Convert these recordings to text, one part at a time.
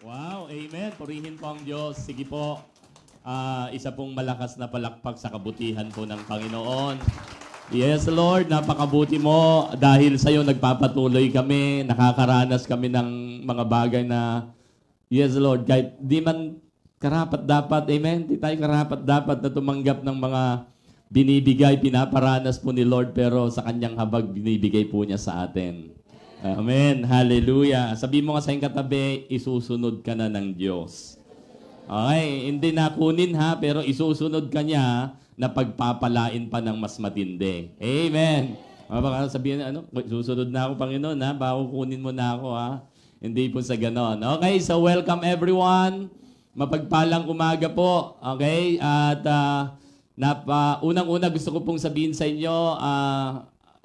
Wow, amen. Purihin po ang Diyos. Sige po, isa pong malakas na palakpak sa kabutihan po ng Panginoon. Yes, Lord, napakabuti mo. Dahil sa iyo nagpapatuloy kami, nakakaranas kami ng mga bagay na, yes, Lord, kahit di man karapat-dapat, amen, di tayo karapat-dapat na tumanggap ng mga binibigay, pinaparanas po ni Lord, pero sa kanyang habag, binibigay po niya sa atin. Amen. Hallelujah. Sabi mo nga sa iyong katabi, isusunod ka na ng Diyos. Okay, hindi na kunin ha, pero isusunod ka niya na pagpapalain pa ng mas matindi. Amen. Baka sabihin, susunod na ako, Panginoon, ha? Baka kunin mo na ako, ha? Hindi po sa ganon. Okay, so welcome everyone. Mapagpalang umaga po. Okay, at unang-una gusto ko pong sabihin sa inyo,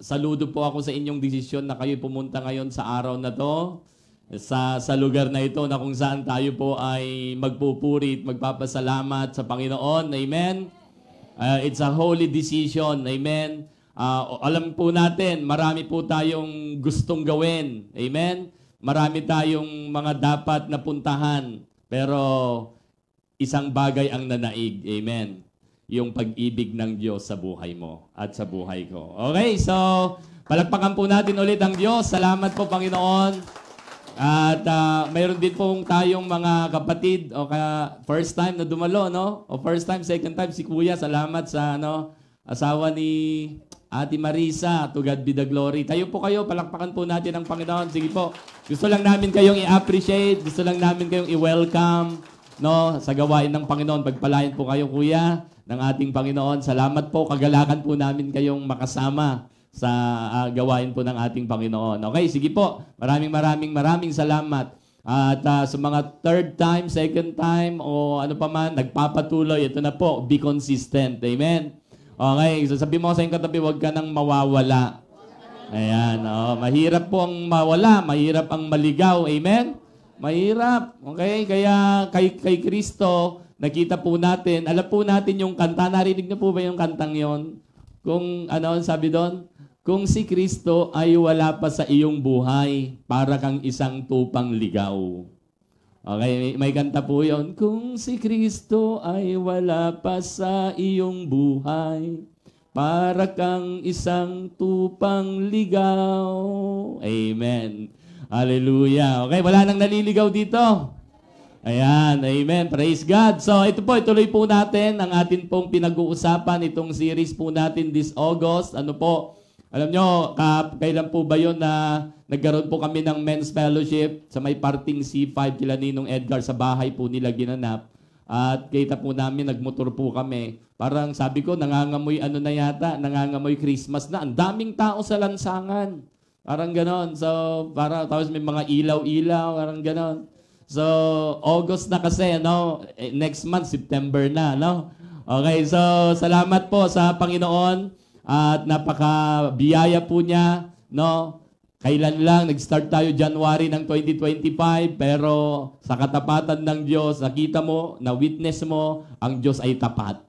saludo po ako sa inyong desisyon na kayo pumunta ngayon sa araw na to, sa lugar na ito na kung saan tayo po ay magpupuri at magpapasalamat sa Panginoon. Amen. It's a holy decision. Amen. Alam po natin, marami po tayong gustong gawin. Amen. Marami tayong mga dapat na puntahan. Pero isang bagay ang nanaig. Amen. Yung pag-ibig ng Diyos sa buhay mo at sa buhay ko. Okay, so palakpakan po natin ulit ang Diyos. Salamat po, Panginoon. At mayroon din pong tayong mga kapatid o first time na dumalo, no? O first time, second time, si Kuya, salamat sa asawa ni Ate Marisa. To God be the glory. Tayo po kayo, palakpakan po natin ang Panginoon. Sige po. Gusto lang namin kayong i-appreciate, gusto lang namin kayong i-welcome, no, sa gawain ng Panginoon. Pagpalain po kayo, Kuya, ng ating Panginoon. Salamat po, kagalakan po namin kayong makasama sa gawain po ng ating Panginoon. Okay, sige po. Maraming salamat. At sa mga third time, second time, o ano pa man, nagpapatuloy, ito na po, be consistent. Amen? Okay, so sabi mo sa iyong katabi, huwag ka nang mawawala. Ayan, mahirap po ang mawala, mahirap ang maligaw. Amen? Mahirap. Okay, kaya kay Kristo, nakita po natin, alam po natin yung kanta, narinig niyo po ba yung kantang yon? Kung sabi doon, kung si Kristo ay wala pa sa iyong buhay, para kang isang tupang ligaw. Okay, may kanta po yon. Kung si Kristo ay wala pa sa iyong buhay, para kang isang tupang ligaw. Amen. Hallelujah. Okay, wala nang naliligaw dito. Ayan, amen. Praise God. So, ito po, ituloy po natin ang atin pong pinag-uusapan, itong series po natin this August. Ano po, alam nyo, kailan po ba yun na nagkaroon po kami ng men's fellowship sa may parting C5 kila Ninong Edgar sa bahay po nila ginanap. At kita po namin, nagmotor po kami. Parang sabi ko, nangangamoy nangangamoy Christmas na. Ang daming tao sa lansangan. Parang ganon. So, tapos may mga ilaw-ilaw, parang ganon. So, August na kasi, no? Next month, September na, no? Okay, so salamat po sa Panginoon at napaka-biyaya po niya, no? Kailan lang, nag-start tayo January ng 2025, pero sa katapatan ng Diyos, nakita mo, na-witness mo, ang Diyos ay tapat.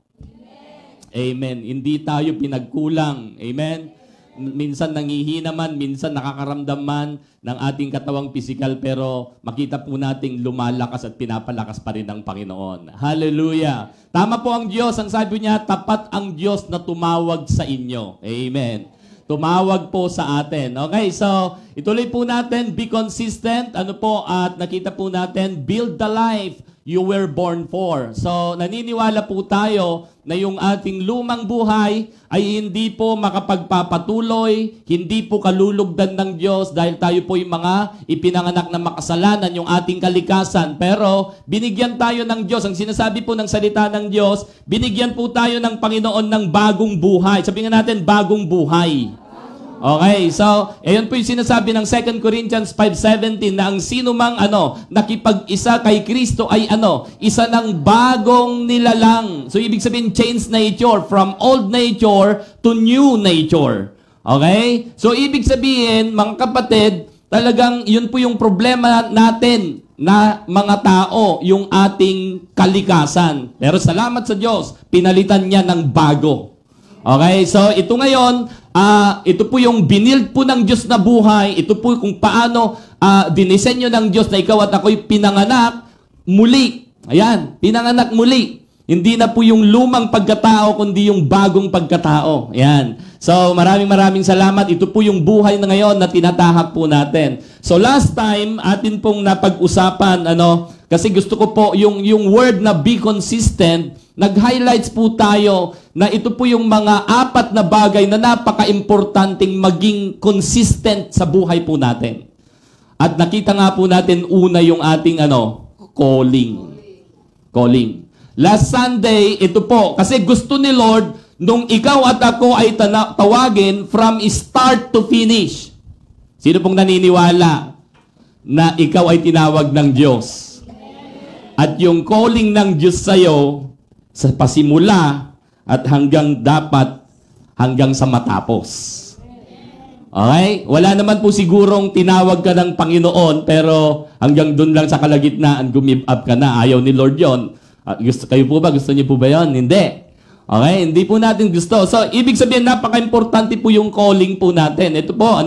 Amen. Hindi tayo pinagkulang. Amen. Minsan nangihina man, minsan nakakaramdam man ng ating katawang pisikal, pero makita po nating lumalakas at pinapalakas pa rin ng Panginoon. Hallelujah! Tama po ang Diyos. Ang sabi niya, tapat ang Diyos na tumawag sa inyo. Amen. Tumawag po sa atin. Okay, so ituloy po natin, be consistent. At nakita po natin, build the life you were born for. So, naniniwala po tayo na yung ating lumang buhay ay hindi po makapagpapatuloy, hindi po kalulugdan ng Diyos dahil tayo po yung mga ipinanganak na makasalanan, yung ating kalikasan. Pero, binigyan tayo ng Diyos. Ang sinasabi po ng salita ng Diyos, binigyan po tayo ng Panginoon ng bagong buhay. Sabihin natin, bagong buhay. Okay, so, ayan po yung sinasabi ng 2 Corinthians 5:17 na ang sino mang nakipag-isa kay Kristo ay isa ng bagong nilalang. So, ibig sabihin, change nature from old nature to new nature. Okay? So, ibig sabihin, mga kapatid, talagang yun po yung problema natin na mga tao, yung ating kalikasan. Pero salamat sa Diyos, pinalitan niya ng bago. Okay, so ito ngayon, ito po yung binild po ng Diyos na buhay. Ito po kung paano dinisenyo ng Diyos na ikaw at ako'y pinanganak muli. Ayan, pinanganak muli. Hindi na po yung lumang pagkatao, kundi yung bagong pagkatao. Ayan. So, maraming salamat. Ito po yung buhay na ngayon na tinatahak po natin. So, last time, atin pong napag-usapan, kasi gusto ko po yung word na be consistent, nag-highlights po tayo na ito po yung mga 4 na bagay na napaka-importanting maging consistent sa buhay po natin. At nakita nga po natin una yung ating calling. Calling. Last Sunday, ito po, kasi gusto ni Lord nung ikaw at ako ay tawagin from start to finish. Sino pong naniniwala na ikaw ay tinawag ng Diyos? At yung calling ng Diyos sa'yo, sa pasimula at hanggang sa matapos. Okay? Wala naman po sigurong tinawag ka ng Panginoon pero hanggang doon lang sa kalagitnaan give up ka na. Ayaw ni Lord yon. Kayo po ba? Gusto niyo po ba yon? Hindi. Okay? Hindi po natin gusto. So, ibig sabihin, napaka-importante po yung calling po natin. Ito po,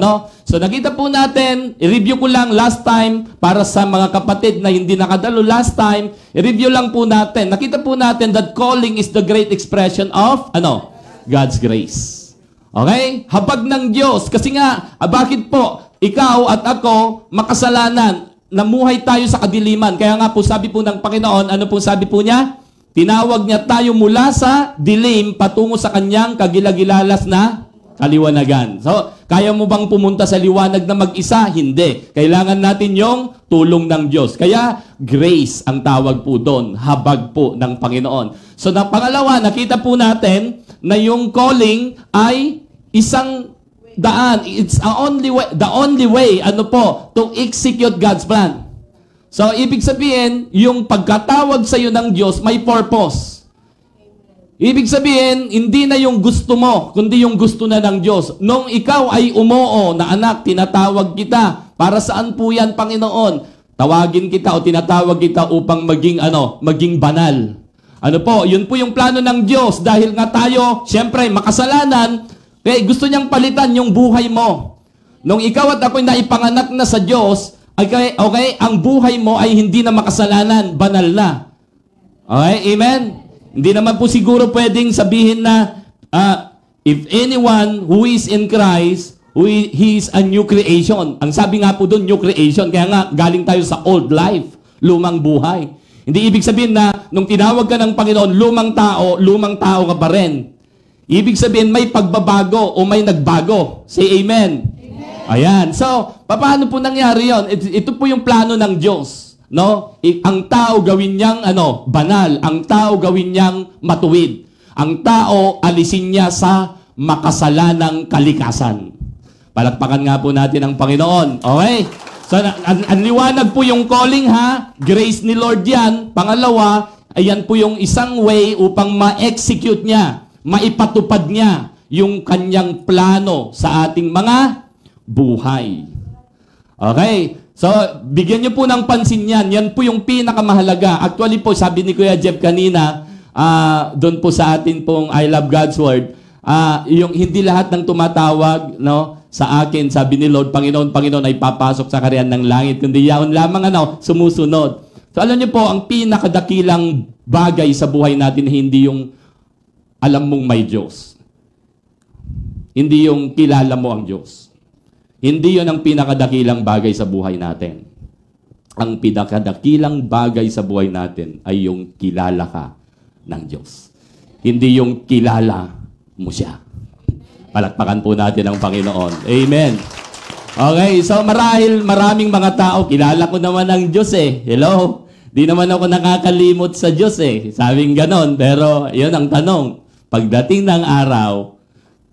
So, nakita po natin, i-review ko lang last time para sa mga kapatid na hindi nakadalo last time, i-review lang po natin. Nakita po natin that calling is the great expression of, God's grace. Okay? Habag ng Diyos. Kasi nga, bakit po, ikaw at ako, makasalanan, namuhay tayo sa kadiliman. Kaya nga po, sabi po ng Panginoon, ano po sabi po niya? Tinawag niya tayo mula sa dilim patungo sa kanyang kagilagilalas na kaliwanagan. So, kaya mo bang pumunta sa liwanag na mag-isa? Hindi. Kailangan natin yung tulong ng Diyos. Kaya, grace ang tawag po doon. Habag po ng Panginoon. So, pangalawa, nakita po natin na yung calling ay isang daan. It's the only way, to execute God's plan. So, ibig sabihin, yung pagkatawag sa iyo ng Diyos, may purpose. Ibig sabihin, hindi na yung gusto mo, kundi yung gusto na ng Diyos. Nung ikaw ay umoo na anak, tinatawag kita. Para saan po yan, Panginoon? Tawagin kita o tinatawag kita upang maging banal. Yun po yung plano ng Diyos. Dahil nga tayo, siyempre, makasalanan, gusto niyang palitan yung buhay mo. Nung ikaw at ako'y naipanganak na sa Diyos, okay, ang buhay mo ay hindi na makasalanan, banal na. Okay, amen? Hindi naman po siguro pwedeng sabihin na, if anyone who is in Christ, he is a new creation. Ang sabi nga po doon, new creation. Kaya nga, galing tayo sa old life, lumang buhay. Hindi ibig sabihin na, nung tinawag ka ng Panginoon, lumang tao ka pa rin. Ibig sabihin, may pagbabago o may nagbago. Say amen. Ayan. So, paano po nangyari yon? Ito po yung plano ng Diyos. Ang tao gawin niyang banal. Ang tao gawin niyang matuwid. Ang tao alisin niya sa makasalanang kalikasan. Palakpakan nga po natin ang Panginoon. Okay? So, ang liwanag po yung calling Grace ni Lord yan. Pangalawa, ayan po yung isang way upang ma-execute niya, maipatupad niya yung kanyang plano sa ating mga buhay. Okay? So, bigyan niyo po ng pansin yan. Yan po yung pinakamahalaga. Actually po, sabi ni Kuya Jeff kanina, doon po sa atin pong I Love God's Word, yung hindi lahat ng tumatawag sa akin, sabi ni Lord, Panginoon ay papasok sa kaharian ng langit, kundi yaon lamang sumusunod. So, alam niyo po, ang pinakadakilang bagay sa buhay natin, hindi yung alam mong may Diyos. Hindi yung kilala mo ang Diyos. Hindi yun ang pinakadakilang bagay sa buhay natin. Ang pinakadakilang bagay sa buhay natin ay yung kilala ka ng Diyos. Hindi yung kilala mo siya. Palakpakan po natin ang Panginoon. Amen. Okay, so maraming mga tao, kilala ko naman ang Diyos Hello? Di naman ako nakakalimot sa Diyos Sabing ganon, pero yun ang tanong. Pagdating ng araw,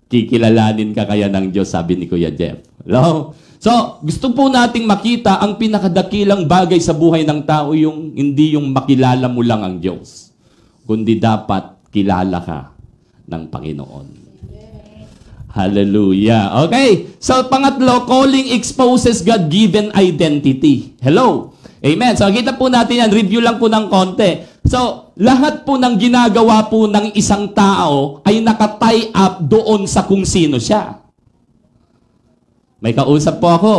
kikilalanin ka kaya ng Diyos, sabi ni Kuya Jeff. Hello? So, gusto po nating makita ang pinakadakilang bagay sa buhay ng tao, hindi yung makilala mo lang ang Diyos, kundi dapat kilala ka ng Panginoon. Hallelujah. Okay. So, pangatlo, calling exposes God-given identity. Hello? Amen. So, kita po natin yan. Review lang po ng konti. So, lahat po ng ginagawa po ng isang tao ay nakatie up doon sa kung sino siya. May kausap po ako.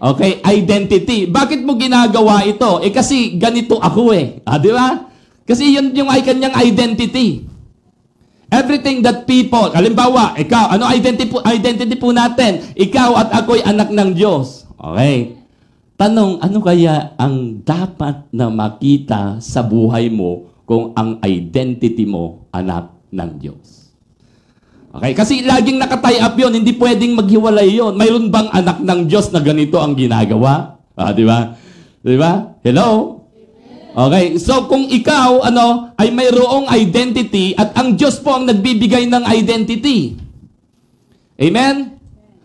Okay, identity. Bakit mo ginagawa ito? Kasi ganito ako di ba? Kasi yun yung kanyang identity. Everything that people, halimbawa, ikaw, ano identity po natin? Ikaw at ako'y anak ng Diyos. Okay. Tanong, ano kaya ang dapat na makita sa buhay mo kung ang identity mo anak ng Diyos? Okay, kasi laging nakatie up yun, hindi pwedeng maghiwalay yun. Mayroon bang anak ng Diyos na ganito ang ginagawa? Di ba? Di ba? Hello? Okay, so kung ikaw, ay mayroong identity at ang Diyos po ang nagbibigay ng identity. Amen?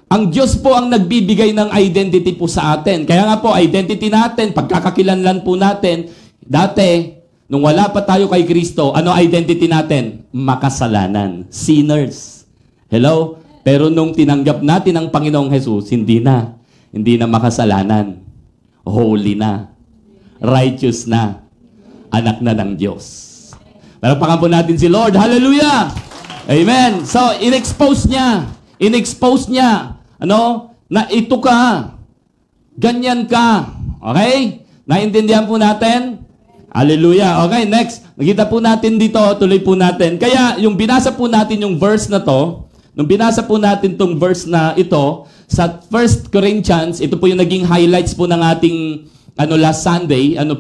Ang Diyos po ang nagbibigay ng identity po sa atin. Kaya nga po, identity natin, pagkakakilanlan po natin, dati, nung wala pa tayo kay Kristo, ano identity natin? Makasalanan. Sinners. Hello? Pero nung tinanggap natin ang Panginoong Jesus, hindi na. Hindi na makasalanan. Holy na. Righteous na. Anak na ng Diyos. Palakpakan po natin si Lord. Hallelujah! Amen. So, in-expose niya. Na ito ka. Ganyan ka. Okay? Naintindihan po natin? Hallelujah. Okay, next. Nakita po natin dito, tuloy po natin. Kaya, yung binasa po natin yung verse na to, nung binasa po natin tong verse na ito, sa 1 Corinthians, ito po yung naging highlights po ng ating last Sunday, 1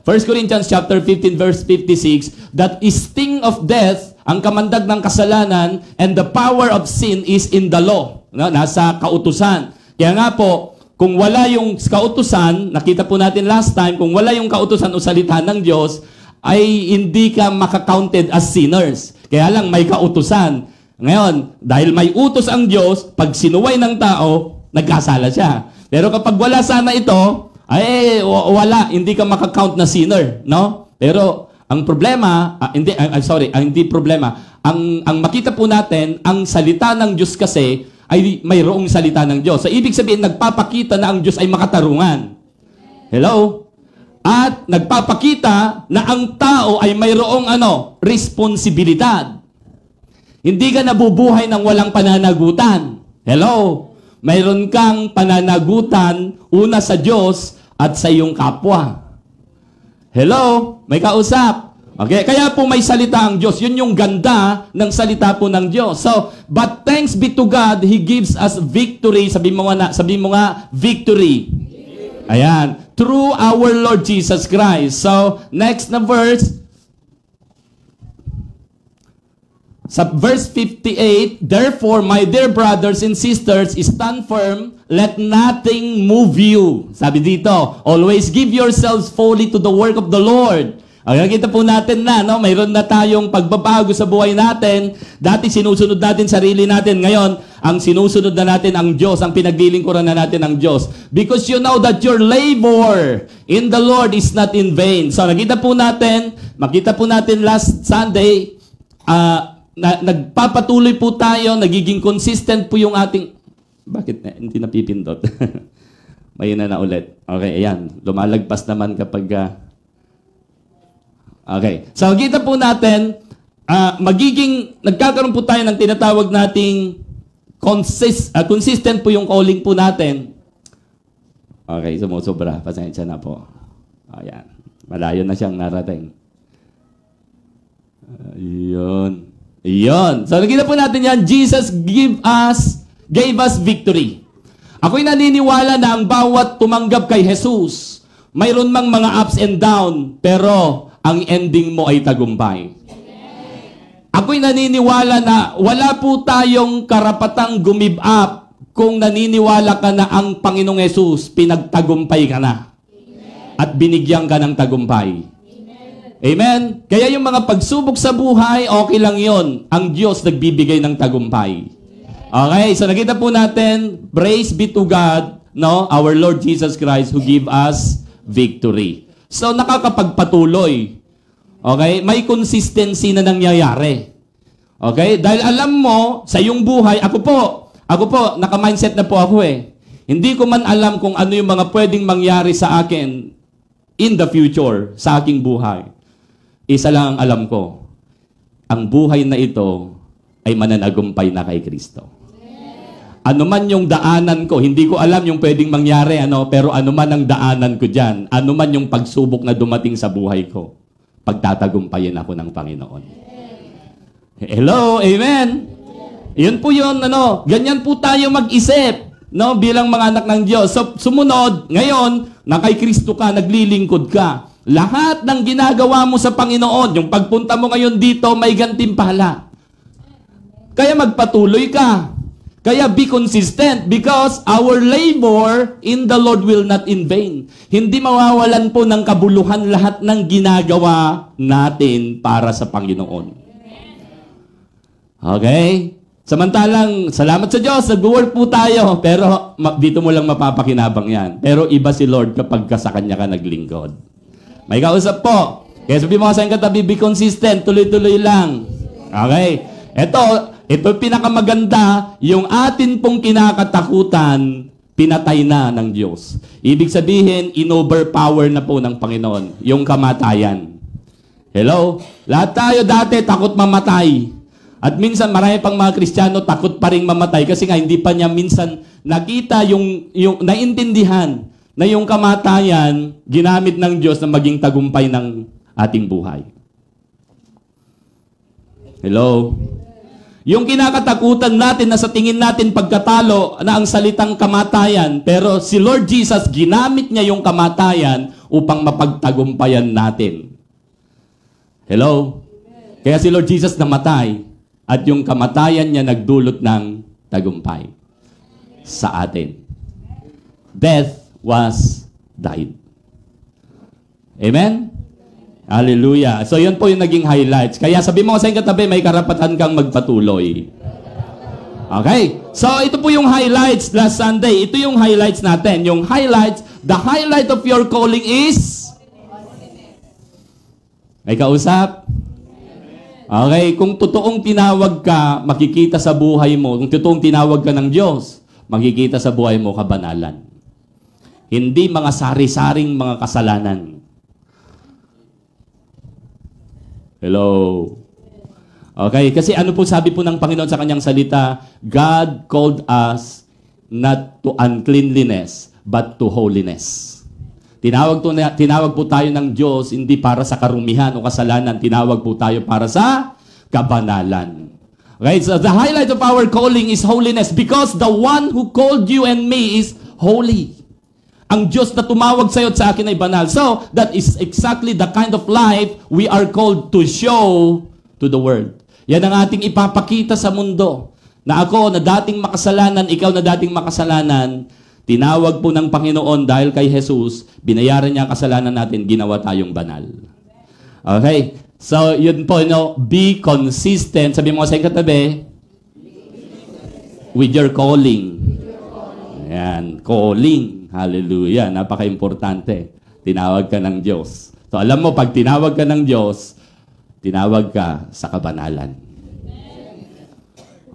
Corinthians chapter 15 verse 56, that sting of death, ang kamandag ng kasalanan, and the power of sin is in the law. Nasa kautusan. Kaya nga po, kung wala yung kautusan, nakita po natin last time, kung wala yung kautusan o salita ng Diyos, ay hindi ka makakounted as sinners. Kaya lang may kautusan. Ngayon, dahil may utos ang Diyos, pag sinuway ng tao, nagkasala siya. Pero kapag wala sana ito, ay wala, hindi ka makakount na sinner, no? Pero ang problema, hindi problema. Ang makita po natin, ang salita ng Diyos kasi ay mayroong salita ng Diyos. So ibig sabihin, nagpapakita na ang Diyos ay makatarungan. Hello? At nagpapakita na ang tao ay mayroong responsibilidad. Hindi ka nabubuhay ng walang pananagutan. Hello? Mayroon kang pananagutan, una sa Diyos at sa iyong kapwa. Hello? May kausap. Okay? Kaya po may salita ang Diyos. Yun yung ganda ng salita po ng Diyos. So, but thanks be to God, He gives us victory. Sabi mo nga, victory. Ayan. Through our Lord Jesus Christ. So, next na verse. Sa verse 58, therefore, my dear brothers and sisters, stand firm, let nothing move you. Sabi dito, always give yourselves fully to the work of the Lord. Nakita po natin na, mayroon na tayong pagbabago sa buhay natin. Dati sinusunod natin sarili natin. Ngayon, ang sinusunod na natin ang Diyos, ang pinaglilingkuran na natin ang Diyos. Because you know that your labor in the Lord is not in vain. So, makita po natin last Sunday, nagpapatuloy po tayo, nagiging consistent po yung ating... Bakit hindi napipindot? Mayroon na ulit. Okay, ayan. Lumalagpas naman kapag... Okay. So, kita po natin, nagkakaroon po tayo ng tinatawag nating consistent po yung calling po natin. Okay, sumusobra. Pasensya na po. Ayan. Malayo na siyang narating. Iyon. So, nakita po natin yan. Jesus gave us victory. Ako'y naniniwala na ang bawat tumanggap kay Jesus, mayroon mang mga ups and down, pero ang ending mo ay tagumpay. Ako'y naniniwala na wala po tayong karapatang gumib up kung naniniwala ka na ang Panginoong Jesus, pinagtagumpay ka na. At binigyan ka ng tagumpay. Amen? Kaya yung mga pagsubok sa buhay, okay lang yon. Ang Diyos nagbibigay ng tagumpay. Okay, so nakita po natin, praise be to God, our Lord Jesus Christ who give us victory. So nakakapagpatuloy. Okay, may consistency na nangyayari. Okay, dahil alam mo, sa iyong buhay, ako po, naka-mindset na po ako Hindi ko man alam kung ano yung mga pwedeng mangyari sa akin in the future, sa aking buhay. isa lang ang alam ko. Ang buhay na ito ay mananagumpay na kay Kristo. Ano man yung daanan ko, hindi ko alam yung pwedeng mangyari, pero ano man ang daanan ko dyan, ano man yung pagsubok na dumating sa buhay ko, pagtatagumpayin ako ng Panginoon. Hello, amen? Yun po yun, ganyan po tayo mag-isip, bilang mga anak ng Diyos. So, sumunod, ngayon, na kay Kristo ka, naglilingkod ka. Lahat ng ginagawa mo sa Panginoon, yung pagpunta mo ngayon dito, may gantimpala. Kaya magpatuloy ka. Kaya be consistent because our labor in the Lord will not in vain. Hindi mawawalan po ng kabuluhan lahat ng ginagawa natin para sa Panginoon. Okay? Samantalang, salamat sa Diyos, nag-work po tayo, pero dito mo lang mapapakinabang yan. Pero iba si Lord kapag sa Kanya ka naglingkod. May kausap po. Kaya sabi mo sa akin katabi, be consistent, tuloy-tuloy lang. Okay? Ito pinakamaganda, yung atin pong kinakatakutan, pinatay na ng Diyos. Ibig sabihin, in-overpower na po ng Panginoon, yung kamatayan. Hello? Lahat tayo dati takot mamatay. At minsan, marami pang mga Kristiyano takot pa rin mamatay kasi nga hindi pa niya minsan nakita yung naintindihan na yung kamatayan, ginamit ng Diyos na maging tagumpay ng ating buhay. Hello? Yung kinakatakutan natin na sa tingin natin pagkatalo na ang salitang kamatayan, pero si Lord Jesus, ginamit niya yung kamatayan upang mapagtagumpayan natin. Hello? Kaya si Lord Jesus namatay at yung kamatayan niya nagdulot ng tagumpay sa atin. Death was died. Amen? Hallelujah. So, yun po yung naging highlights. Kaya sabi mo sa katabi, may karapatan kang magpatuloy. Okay? So, ito po yung highlights last Sunday. Ito yung highlights natin. Yung highlights, the highlight of your calling is? May kausap? Okay? Kung totoong tinawag ka, makikita sa buhay mo. Kung totoong tinawag ka ng Diyos, makikita sa buhay mo kabanalan. Hindi mga sari-saring mga kasalanan. Hello. Okay, kasi ano po sabi po ng Panginoon sa kanyang salita? God called us not to uncleanliness, but to holiness. Tinawag po tayo ng Diyos hindi para sa karumihan o kasalanan. Tinawag po tayo para sa kabanalan. Okay, so the highlight of our calling is holiness because the one who called you and me is holy. Ang Diyos na tumawag sa iyo at sa akin ay banal. So, that is exactly the kind of life we are called to show to the world. Yan ang ating ipapakita sa mundo. Na ako na dating makasalanan, ikaw na dating makasalanan, tinawag po ng Panginoon dahil kay Jesus, binayaran niya ang kasalanan natin, ginawa tayong banal. Okay? So, yun po, be consistent. Sabi mo sa katabi, with your calling. Ayan, calling. Hallelujah. Napaka-importante. Tinawag ka ng Diyos. So, alam mo, pag tinawag ka ng Diyos, tinawag ka sa kabanalan.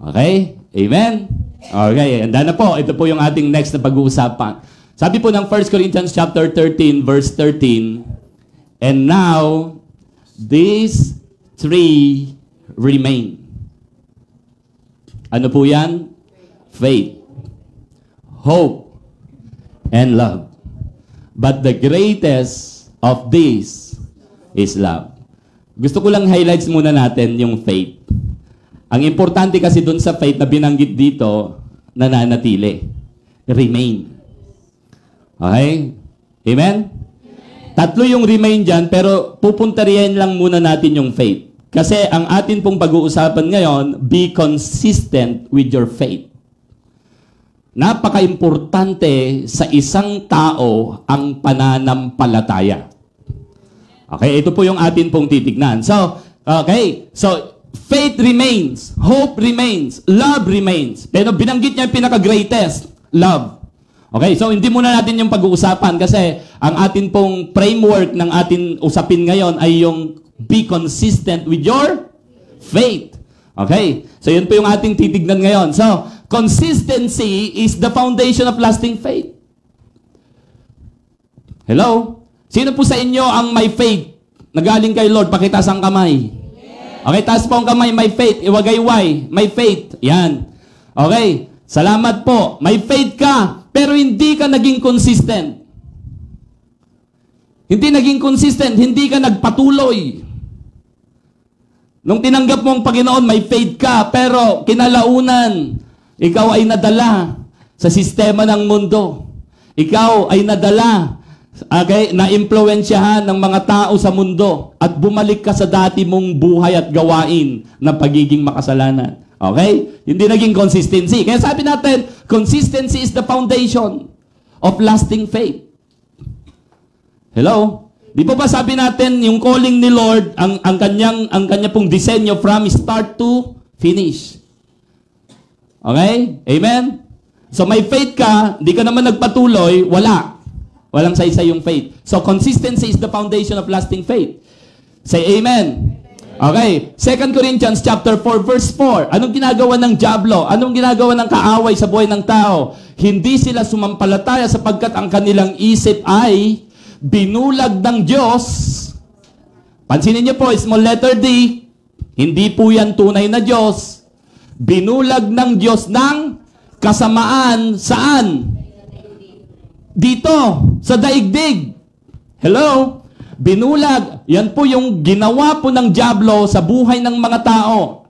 Okay? Amen? Okay. Handa na po. Ito po yung ating next na pag-uusapan. Sabi po ng 1 Corinthians chapter 13, verse 13, and now, these three remain. Ano po yan? Faith, hope, and love. But the greatest of these is love. Gusto ko lang highlights muna natin yung faith. Ang importante kasi dun sa faith na binanggit dito, nananatili. Remain. Okay? Amen? Tatlo yung remain dyan, pero pupuntariyan lang muna natin yung faith. Kasi ang atin pong pag-uusapan ngayon, be consistent with your faith. Napaka-importante sa isang tao ang pananampalataya. Okay, ito po yung atin pong titignan. So, okay, so faith remains, hope remains, love remains. Pero binanggit niya yung pinaka-greatest, love. Okay, so hindi muna natin yung pag-uusapan kasi ang atin pong framework ng atin usapin ngayon ay yung be consistent with your faith. Okay, so yun po yung ating titignan ngayon. So, consistency is the foundation of lasting faith. Hello? Sino po sa inyo ang may faith nagaling kay Lord, pakitaas ang kamay. Okay, taas po ang kamay, may faith. Iwagayway, may faith. Yan. Okay, salamat po. May faith ka, pero hindi ka naging consistent. Hindi naging consistent, hindi ka nagpatuloy. Nung tinanggap mo ang Panginoon, may faith ka, pero kinalaunan, ikaw ay nadala sa sistema ng mundo. Ikaw ay nadala, okay, na-impluwensyahan ng mga tao sa mundo at bumalik ka sa dati mong buhay at gawain na pagiging makasalanan. Okay? Hindi naging consistency. Kaya sabi natin, consistency is the foundation of lasting faith. Hello? Di ba sabi natin, yung calling ni Lord, ang kanya pong disenyo from start to finish. Okay? Amen? So may faith ka, di ka naman nagpatuloy, wala. Walang saysay yung faith. So consistency is the foundation of lasting faith. Say amen. Okay. 2 Corinthians chapter 4 verse 4. Anong ginagawa ng dyablo? Anong ginagawa ng kaaway sa buhay ng tao? Hindi sila sumampalataya sapagkat ang kanilang isip ay binulag ng Diyos. Pansinin niyo po, small letter D. Hindi po yan tunay na Diyos. Binulag ng Diyos ng kasamaan saan? Dito, sa daigdig. Hello? Binulag. Yan po yung ginawa po ng dyablo sa buhay ng mga tao.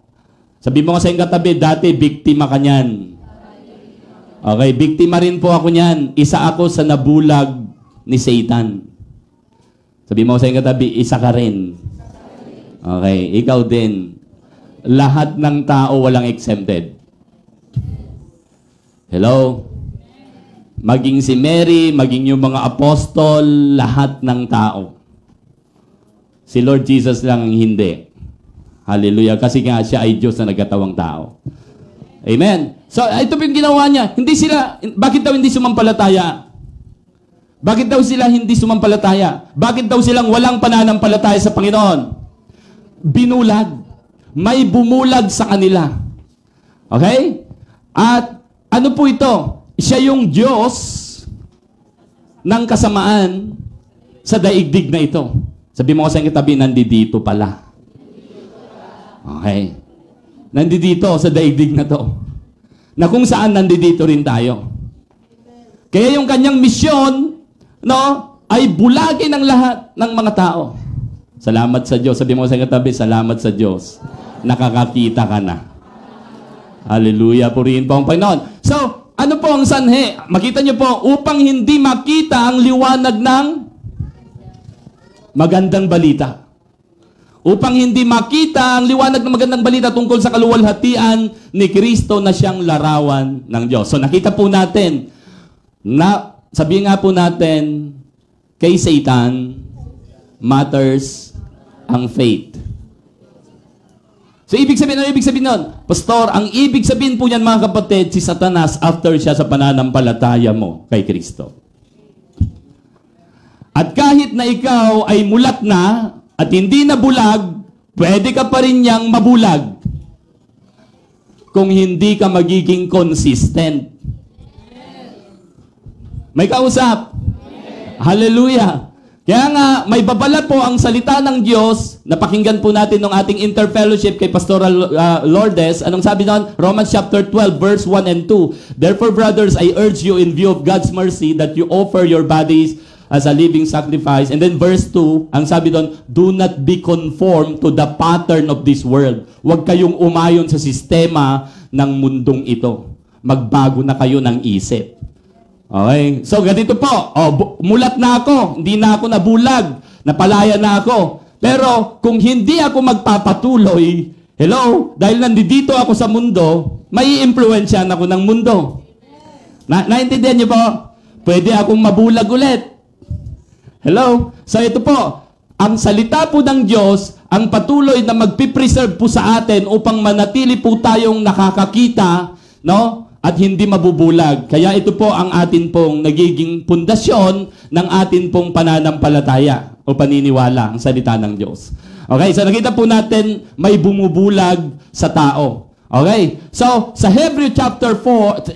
Sabi mo nga sa iyong katabi, dati biktima ka niyan. Okay, biktima rin po ako niyan. Isa ako sa nabulag ni Satan. Sabi mo sa iyong katabi, isa ka rin. Okay, ikaw din. Lahat ng tao walang exempted. Hello? Maging si Mary, maging yung mga apostol, lahat ng tao. Si Lord Jesus lang ang hindi. Hallelujah. Kasi nga siya ay Diyos na nagkatawang tao. Amen. So, ito po yung ginawa niya. Bakit daw hindi sumampalataya? Bakit daw sila hindi sumampalataya? Bakit daw silang walang pananampalataya sa Panginoon? Binulag. May bumulag sa kanila. Okay? At ano po ito? Siya yung Diyos ng kasamaan sa daigdig na ito. Sabi mo ko sa katabi, nandito pala. Okay. Nandito sa daigdig na to. Na kung saan nandito rin tayo. Kaya yung kanyang misyon, ay bulagin ang lahat ng mga tao. Salamat sa Diyos. Sabi mo sa katabi, salamat sa Diyos. Nakakakita ka na. Hallelujah. Purihin po ang Panginoon. So, ano po ang sanhi? Makita niyo po, upang hindi makita ang liwanag ng magandang balita. Upang hindi makita ang liwanag ng magandang balita tungkol sa kaluwalhatian ni Kristo na siyang larawan ng Diyos. So nakita po natin, sabihin nga po natin, kay Satan, matters ang faith. So, ibig sabihin nun? Pastor, ang ibig sabihin po niyan, mga kapatid, si Satanas after siya sa pananampalataya mo kay Kristo. At kahit na ikaw ay mulat na at hindi na bulag, pwede ka pa rin niyang mabulag kung hindi ka magiging consistent. May kausap. Hallelujah. Kaya nga, may babala po ang salita ng Diyos. Napakinggan po natin ng ating interfellowship kay Pastoral Lourdes. Anong sabi doon? Romans chapter 12, verse 1 and 2. Therefore, brothers, I urge you in view of God's mercy that you offer your bodies as a living sacrifice. And then verse 2, ang sabi doon, do not be conformed to the pattern of this world. Huwag kayong umayon sa sistema ng mundong ito. Magbago na kayo ng isip. Okay? So, ganito po. Mulat na ako. Hindi na ako nabulag. Napalaya na ako. Pero, kung hindi ako magpapatuloy, hello, dahil nandito ako sa mundo, may i-influensyan ako ng mundo. Naintindihan niyo po? Pwede akong mabulag ulit. Hello? So, ito po. Ang salita po ng Diyos, ang patuloy na magpipreserve po sa atin upang manatili po tayong nakakakita, no? At hindi mabubulag. Kaya ito po ang atin pong nagiging pundasyon ng atin pong pananampalataya o paniniwala, ang salita ng Diyos. Okay, so nakita po natin may bumubulag sa tao. Okay, so sa Hebrew chapter 12,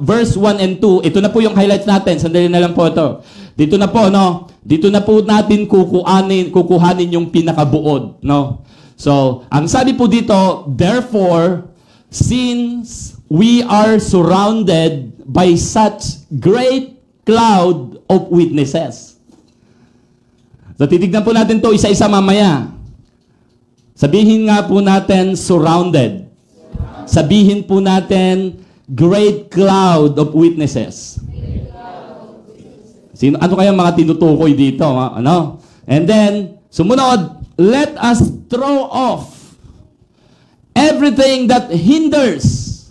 verse 1 and 2, ito na po yung highlights natin. Sandali na lang po ito. Dito na po, no? Dito na po natin kukuhanin yung pinakabuod, no? So, ang sabi po dito, therefore, since we are surrounded by such great cloud of witnesses. So, titignan po natin to isa-isa mamaya. Sabihin nga po natin, surrounded. Sabihin po natin, great cloud of witnesses. Ano kaya mga tinutukoy dito? Ano? And then, sumunod, let us throw off everything that hinders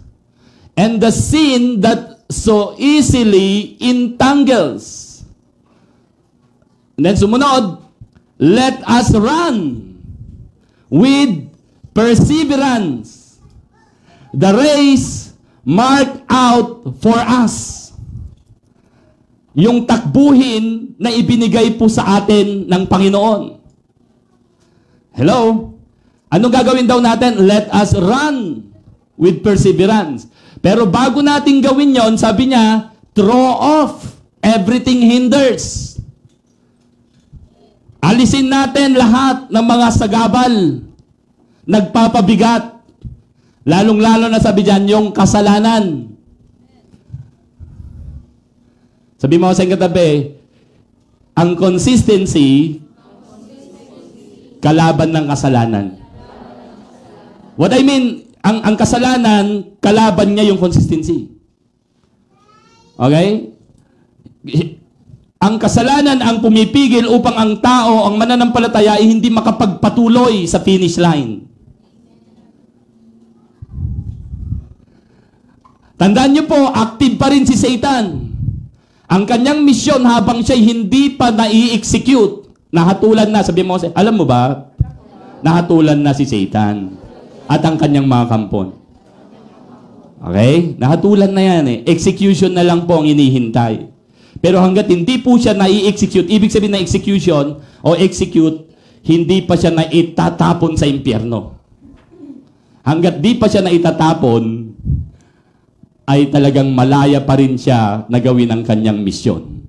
and the sin that so easily entangles. And then sumunod, let us run with perseverance the race marked out for us. Yung takbuhin na ibinigay po sa atin ng Panginoon. Hello? Ano gagawin daw natin? Let us run with perseverance. Pero bago natin gawin yon, sabi niya, throw off everything hinders. Alisin natin lahat ng mga sagabal, nagpapabigat. Lalong-lalo na sabi diyan, yung kasalanan. Sabi mo sa katabi, ang consistency, kalaban ng kasalanan. What I mean, ang kasalanan, kalaban niya yung consistency. Okay? Ang kasalanan ang pumipigil upang ang tao, ang mananampalataya, ay hindi makapagpatuloy sa finish line. Tandaan niyo po, active pa rin si Satan. Ang kanyang misyon habang siya hindi pa nai-execute, nahatulan na. Sabi mo, alam mo ba? Nahatulan na si Satan at ang kanyang mga kampon. Okay? Nahatulan na yan eh. Execution na lang po ang inihintay. Pero hanggat hindi po siya nai-execute, ibig sabihin na execution o execute, hindi pa siya naitatapon sa impyerno. Hanggat di pa siya naitatapon, ay talagang malaya pa rin siya na gawin ang kanyang misyon.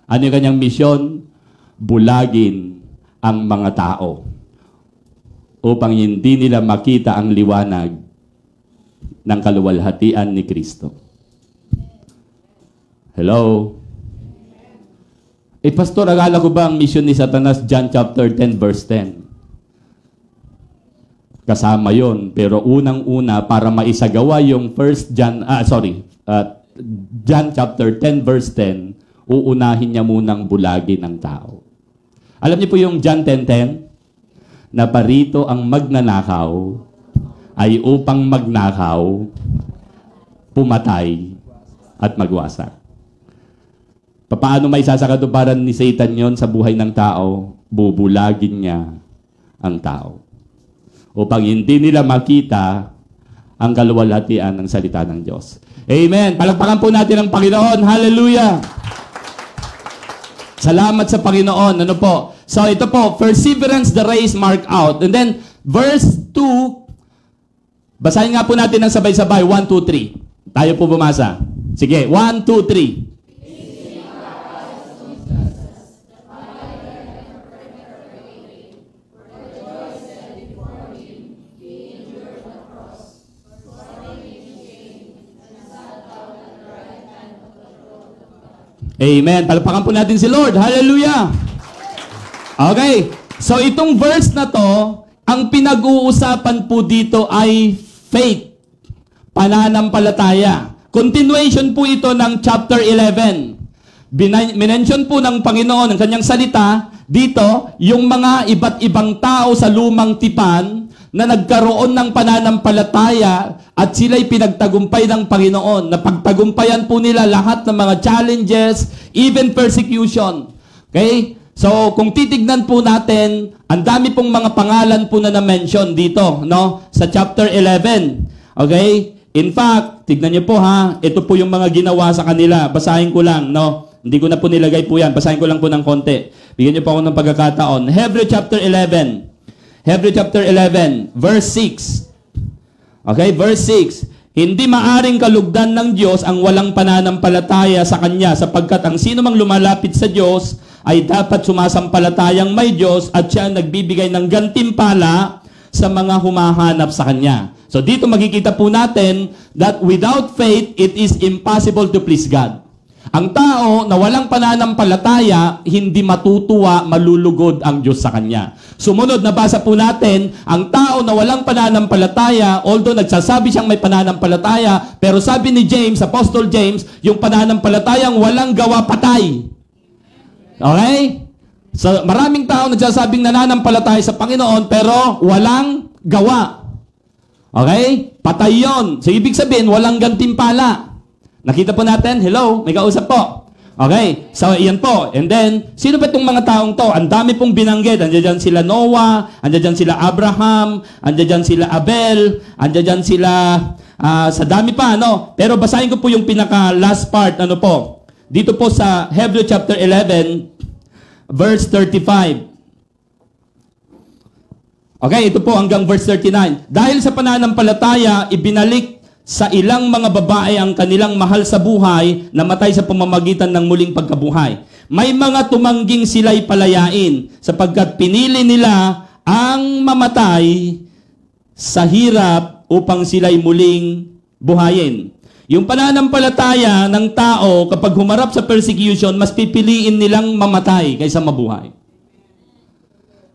Ano yung kanyang misyon? Bulagin ang mga tao upang hindi nila makita ang liwanag ng kaluwalhatian ni Kristo. Hello? Pastor, akala ko ba ang misyon ni Satanas, John chapter 10, verse 10? Kasama yon, pero unang-una para maisagawa yung John chapter 10 verse 10, uunahin niya munang bulagin ng tao. Alam niyo po yung John 10:10 na parito ang magnanakaw ay upang magnakaw, pumatay at magwasak. Paano may sasakatuparan ni Satan yon sa buhay ng tao? Bubulagin niya ang tao upang hindi nila makita ang kaluwalhatian ng salita ng Diyos. Amen. Palakpakan po natin ang Panginoon. Hallelujah. Salamat sa Panginoon. Ano po? So ito po, perseverance the race mark out. And then, verse 2, basahin nga po natin ng sabay-sabay. 1, 2, 3. Tayo po bumasa. Sige, 1, 2, 3. Amen. Palakpakan po natin si Lord. Hallelujah. Okay. So itong verse na to, ang pinag-uusapan po dito ay faith. Pananampalataya. Continuation po ito ng chapter 11. Minention po ng Panginoon, ng kanyang salita, dito, yung mga iba't ibang tao sa lumang tipan na nagkaroon ng pananampalataya at sila'y pinagtagumpay ng Panginoon. Napagtagumpayan po nila lahat ng mga challenges, even persecution. Okay? So, kung titignan po natin, ang dami pong mga pangalan po na na-mention dito, no? Sa chapter 11. Okay? In fact, tignan niyo po ha, ito po yung mga ginawa sa kanila. Basahin ko lang, no? Hindi ko na po nilagay po yan. Basahin ko lang po ng konti. Bigyan niyo po ako ng pagkakataon. Hebrew chapter 11. Hebrew chapter 11, verse 6. Okay, verse 6. Hindi maaring kalugdan ng Diyos ang walang pananampalataya sa Kanya sapagkat ang sino mang lumalapit sa Diyos ay dapat sumasampalatayang may Diyos at siya ang nagbibigay ng gantimpala sa mga humahanap sa Kanya. So dito makikita po natin that without faith, it is impossible to please God. Ang tao na walang pananampalataya, hindi matutuwa, malulugod ang Diyos sa kanya. Sumunod, nabasa po natin, ang tao na walang pananampalataya, although nagsasabi siyang may pananampalataya, pero sabi ni James, Apostle James, yung pananampalatayang walang gawa patay. Okay? So, maraming tao nagsasabing nananampalataya sa Panginoon, pero walang gawa. Okay? Patay yon. So, ibig sabihin, walang gantimpala. Nakita po natin? Hello? May kausap po. Okay. So, iyan po. And then, sino ba itong mga taong to? Ang dami pong binanggit. Andiyan sila Noah, andiyan sila Abraham, andiyan sila Abel, andiyan sila, sa dami pa, no? Pero basahin ko po yung pinaka-last part, ano po. Dito po sa Hebrew chapter 11, verse 35. Okay, ito po hanggang verse 39. Dahil sa pananampalataya, ibinalik sa ilang mga babae ang kanilang mahal sa buhay na matay sa pamamagitan ng muling pagkabuhay. May mga tumangging sila'y palayain sapagkat pinili nila ang mamatay sa hirap upang sila'y muling buhayin. Yung pananampalataya ng tao kapag humarap sa persecution, mas pipiliin nilang mamatay kaysa mabuhay.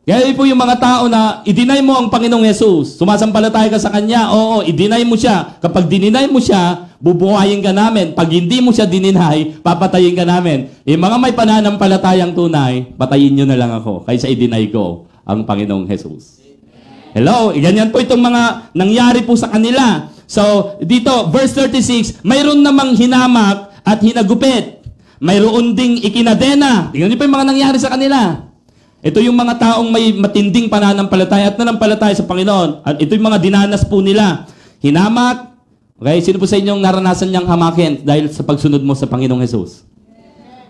Kaya po yung mga tao na i-deny mo ang Panginoong Yesus, sumasampalataya ka sa Kanya, oo, i-deny mo siya. Kapag dininay mo siya, bubuhayin ka namin. Pag hindi mo siya dininay, papatayin ka namin. Yung mga may pananampalatayang tunay, patayin nyo na lang ako kaysa i-deny ko ang Panginoong Yesus. Hello? Ganyan po itong mga nangyari po sa kanila. So, dito, verse 36, mayroon namang hinamak at hinagupit. Mayroon ding ikinadena. Tingnan niyo po yung mga nangyari sa kanila. Ito yung mga taong may matinding pananampalataya at nanampalataya sa Panginoon. At ito yung mga dinanas po nila. Hinamak. Okay, sino po sa inyong naranasan niyang hamakin dahil sa pagsunod mo sa Panginoong Jesus?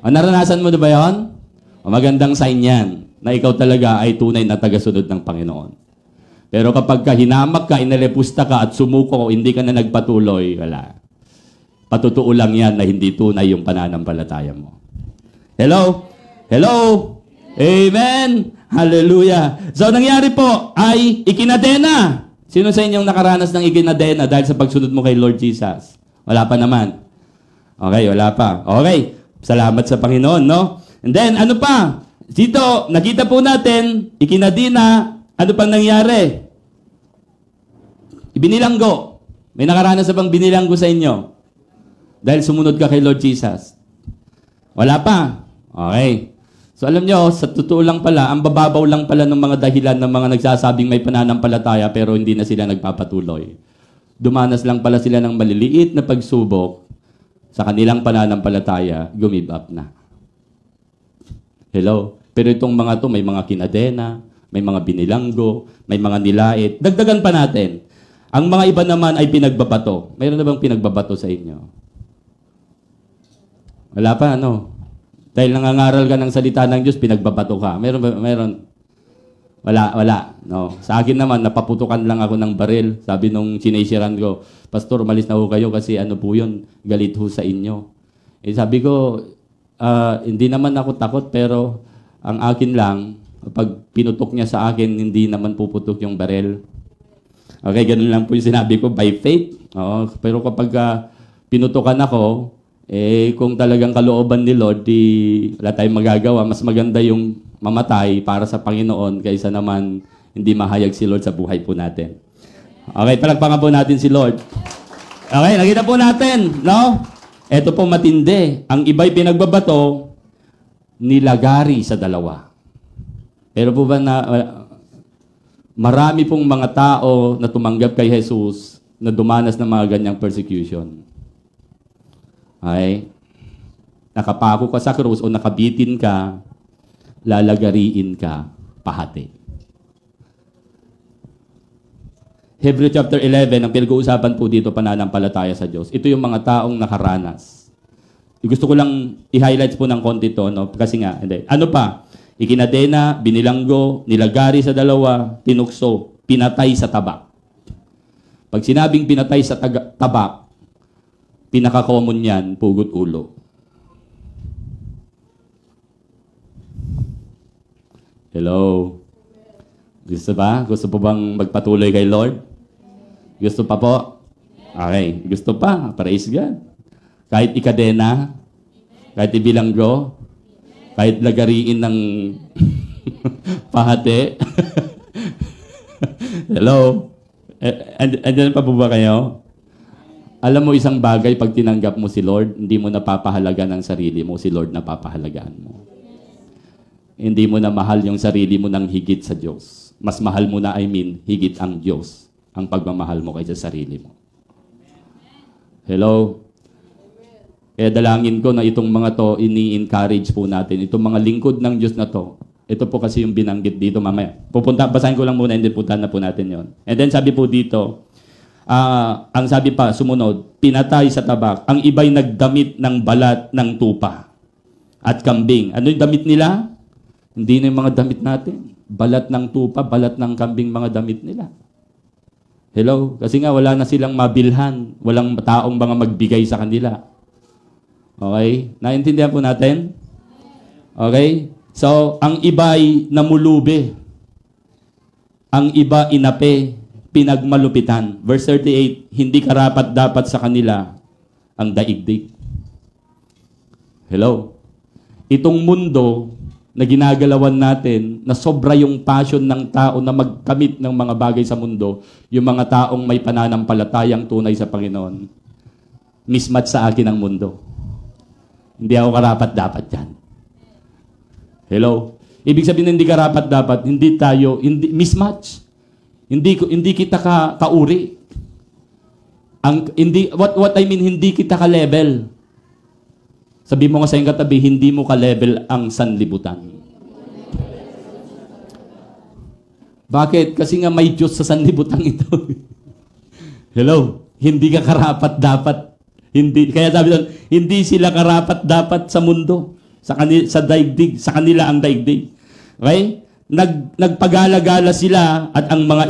O, naranasan mo na ba yun? O, magandang sign yan na ikaw talaga ay tunay na tagasunod ng Panginoon. Pero kapag ka hinamak ka, inalepusta ka at sumuko, hindi ka na nagpatuloy, wala. Patutuo lang yan na hindi tunay yung pananampalataya mo. Hello? Hello? Amen! Hallelujah! So, nangyari po ay ikinadena. Sino sa inyong nakaranas ng ikinadena dahil sa pagsunod mo kay Lord Jesus? Wala pa naman. Okay, wala pa. Okay, salamat sa Panginoon, no? And then, ano pa? Dito, nakita po natin, ikinadena, ano pang nangyari? Ibinilanggo. May nakaranas na bang binilanggo sa inyo? Dahil sumunod ka kay Lord Jesus. Wala pa. Okay. So alam nyo, sa totoo lang pala, ang bababaw lang pala ng mga dahilan ng mga nagsasabing may pananampalataya pero hindi na sila nagpapatuloy. Dumanas lang pala sila ng maliliit na pagsubok sa kanilang pananampalataya, give up na. Hello? Pero itong mga to, may mga kinadena, may mga binilanggo, may mga nilait. Dagdagan pa natin. Ang mga iba naman ay pinagbabato. Mayroon na bang pinagbabato sa inyo? Wala pa, ano? Dahil nangangaral ka ng salita ng Diyos, pinagbabato ka. Meron ba? Meron. Wala. No. Sa akin naman, napaputukan lang ako ng baril. Sabi nung sinisiran ko, Pastor, umalis na ho kayo kasi ano po yun, galit ho sa inyo. Eh, sabi ko, hindi naman ako takot, pero ang akin lang, pag pinutok niya sa akin, hindi naman puputok yung baril. Okay, ganun lang po yung sinabi ko, by faith. Oo, pero kapag pinutukan ako, kung talagang kalooban ni Lord, wala tayong magagawa. Mas maganda yung mamatay para sa Panginoon kaysa naman hindi mahayag si Lord sa buhay po natin. Okay, palagpakan po natin si Lord. Okay, nakita po natin, no? Ito po matindi. Ang iba'y pinagbabato, nilagari sa dalawa. Pero po ba na marami pong mga tao na tumanggap kay Jesus na dumanas ng mga ganyang persecution. Okay? Nakapako ka sa krus o nakabitin ka, lalagariin ka, pahati. Hebrew chapter 11, ang pinag-uusapan po dito, pananampalataya sa Diyos. Ito yung mga taong nakaranas. Gusto ko lang i-highlight po ng konti to, no? Kasi nga, hindi. Ano pa? Ikinadena, binilanggo, nilagari sa dalawa, tinukso, pinatay sa tabak. Pag sinabing pinatay sa tabak, pinaka-common yan, pugot ulo. Hello? Gusto ba? Gusto po bang magpatuloy kay Lord? Gusto pa po? Okay. Gusto pa? Praise God. Kahit ikadena, kahit ibilanggo, kahit lagariin ng pahati. Hello? Andiyan pa po ba kayo? Alam mo isang bagay, pag tinanggap mo si Lord, hindi mo napapahalaga ng sarili mo, si Lord napapahalagaan mo. Hindi mo na mahal yung sarili mo ng higit sa Diyos. Mas mahal mo na, higit ang Diyos ang pagmamahal mo kaysa sarili mo. Hello? Kaya dalangin ko na itong mga to, ini-encourage po natin. Itong mga lingkod ng Diyos na to, ito po kasi yung binanggit dito mamaya. Basahin ko lang muna, hindi puntahan na po natin yon. And then sabi po dito, ang sabi pa, sumunod, pinatay sa tabak. Ang iba'y nagdamit ng balat ng tupa at kambing. Ano yung damit nila? Hindi na yung mga damit natin. Balat ng tupa, balat ng kambing, mga damit nila. Hello? Kasi nga wala na silang mabilhan. Walang taong mga magbigay sa kanila. Okay? Naintindihan po natin? Okay? So, ang iba'y namulubi. Ang iba inape, pinagmalupitan. Verse 38, hindi karapat dapat sa kanila ang daigdig. Hello? Itong mundo na ginagalawan natin, na sobra yung passion ng tao na magkamit ng mga bagay sa mundo, yung mga taong may pananampalatayang tunay sa Panginoon, mismatch sa akin ang mundo. Hindi ako karapat-dapat yan. Hello? Ibig sabihin hindi karapat-dapat, hindi mismatch. Hindi kita kauri. What I mean, hindi kita ka-level. Sabi mo nga sa iyong katabi, hindi mo ka-level ang sanlibutan. Bakit? Kasi nga may Diyos sa sanlibutan ito. Hello? Hindi ka karapat-dapat. Kaya sabi doon, hindi sila karapat-dapat sa mundo. Sa daigdig. Sa kanila ang daigdig. Okay? Nagpagala-gala sila at ang mga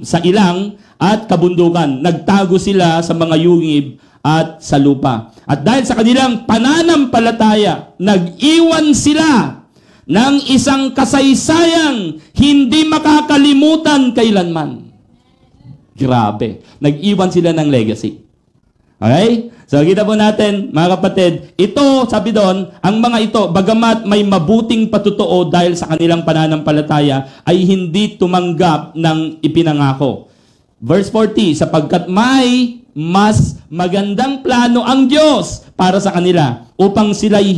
sa ilang at kabundukan. Nagtago sila sa mga yungib at sa lupa. At dahil sa kanilang pananampalataya, nag-iwan sila ng isang kasaysayang hindi makakalimutan kailanman. Grabe. Nag-iwan sila ng legacy. Okay? So, kita po natin, mga kapatid, ito, sabi doon, ang mga ito, bagamat may mabuting patutuo dahil sa kanilang pananampalataya, ay hindi tumanggap ng ipinangako. Verse 40, sapagkat may mas magandang plano ang Diyos para sa kanila upang sila'y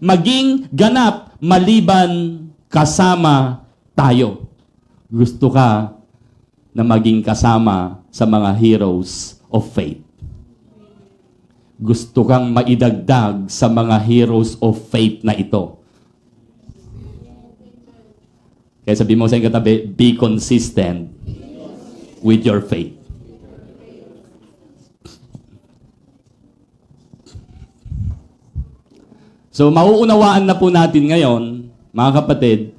maging ganap maliban kasama tayo. Gusto ka na maging kasama sa mga heroes of faith. Gusto kang maidagdag sa mga heroes of faith na ito. Kaya sabi mo sa iyong katabi, be consistent with your faith. So, mauunawaan na po natin ngayon, mga kapatid,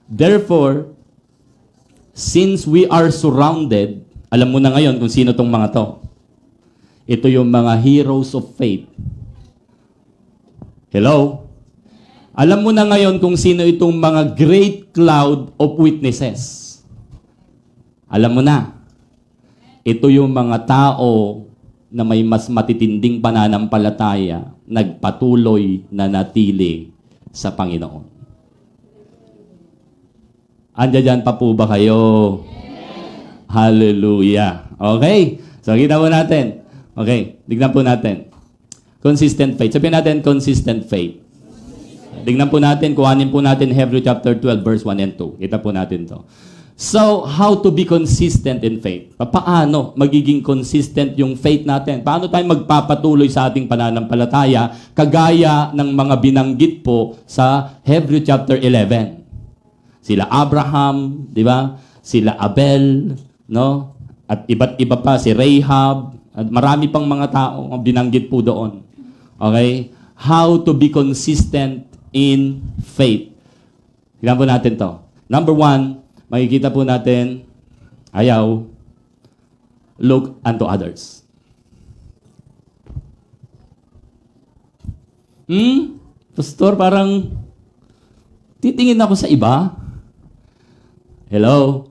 therefore, since we are surrounded, alam mo na ngayon kung sino tong mga to. Ito yung mga heroes of faith. Hello? Alam mo na ngayon kung sino itong mga great cloud of witnesses. Alam mo na. Ito yung mga tao na may mas matitinding pananampalataya, nagpatuloy na natili sa Panginoon. Andiyan pa po ba kayo? Amen. Hallelujah. Okay. So, kita po natin. Okay. Tignan po natin. Consistent faith. Sabihin natin, consistent faith. Tignan po natin, kuhanin po natin Hebrews chapter 12, verse 1 and 2. Kita po natin to. So, how to be consistent in faith? Paano magiging consistent yung faith natin? Paano tayo magpapatuloy sa ating pananampalataya kagaya ng mga binanggit po sa Hebrews chapter 11? Sila Abraham, di ba? Sila Abel, no? At iba't iba pa, si Rahab, at marami pang mga tao ang binanggit po doon. Okay? How to be consistent in faith. Tignan po natin to. Number 1, makikita po natin, look unto others. Pastor, parang titingin ako sa iba. Hello?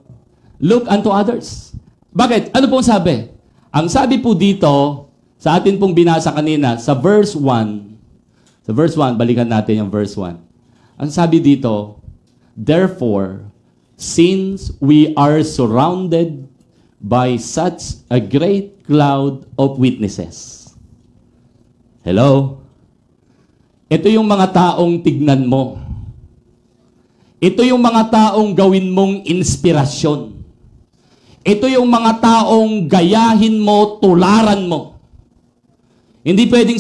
Look unto others. Bakit? Ano pong sabi? Ang sabi po dito, sa atin pong binasa kanina, sa verse 1, balikan natin yung verse 1. Ang sabi dito, therefore, since we are surrounded by such a great cloud of witnesses. Hello? Ito yung mga taong tignan mo. Ito yung mga taong gawin mong inspirasyon. Ito yung mga taong gayahin mo, tularan mo. Hindi ko ibig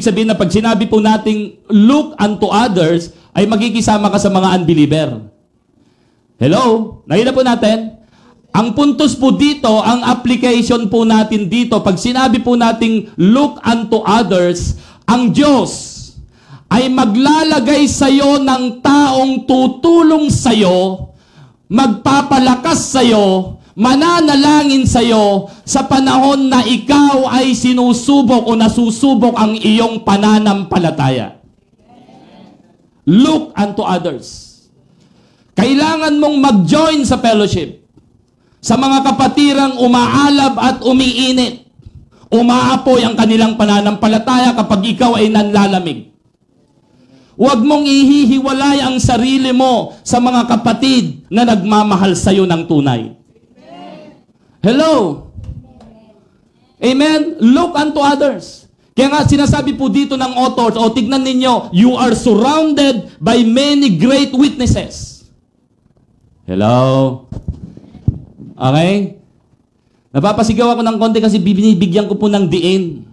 sabihin na pag sinabi po nating look unto others, ay magkikisama ka sa mga unbeliever. Hello? Nakita po natin? Ang puntos po dito, ang application po natin dito, pag sinabi po nating look unto others, ang Diyos ay maglalagay sa'yo ng taong tutulong sa'yo, magpapalakas sa'yo, mananalangin sa'yo sa panahon na ikaw ay sinusubok o nasusubok ang iyong pananampalataya. Look unto others. Kailangan mong mag-join sa fellowship. Sa mga kapatirang umaalab at umiinit. Umaapoy ang kanilang pananampalataya kapag ikaw ay nanlalamig. Huwag mong ihihiwalay ang sarili mo sa mga kapatid na nagmamahal sa iyo ng tunay. Hello? Amen? Look unto others. Kaya nga sinasabi po dito ng authors, tignan ninyo, you are surrounded by many great witnesses. Hello? Okay? Napapasigaw ako ng konti kasi binibigyan ko po ng diin.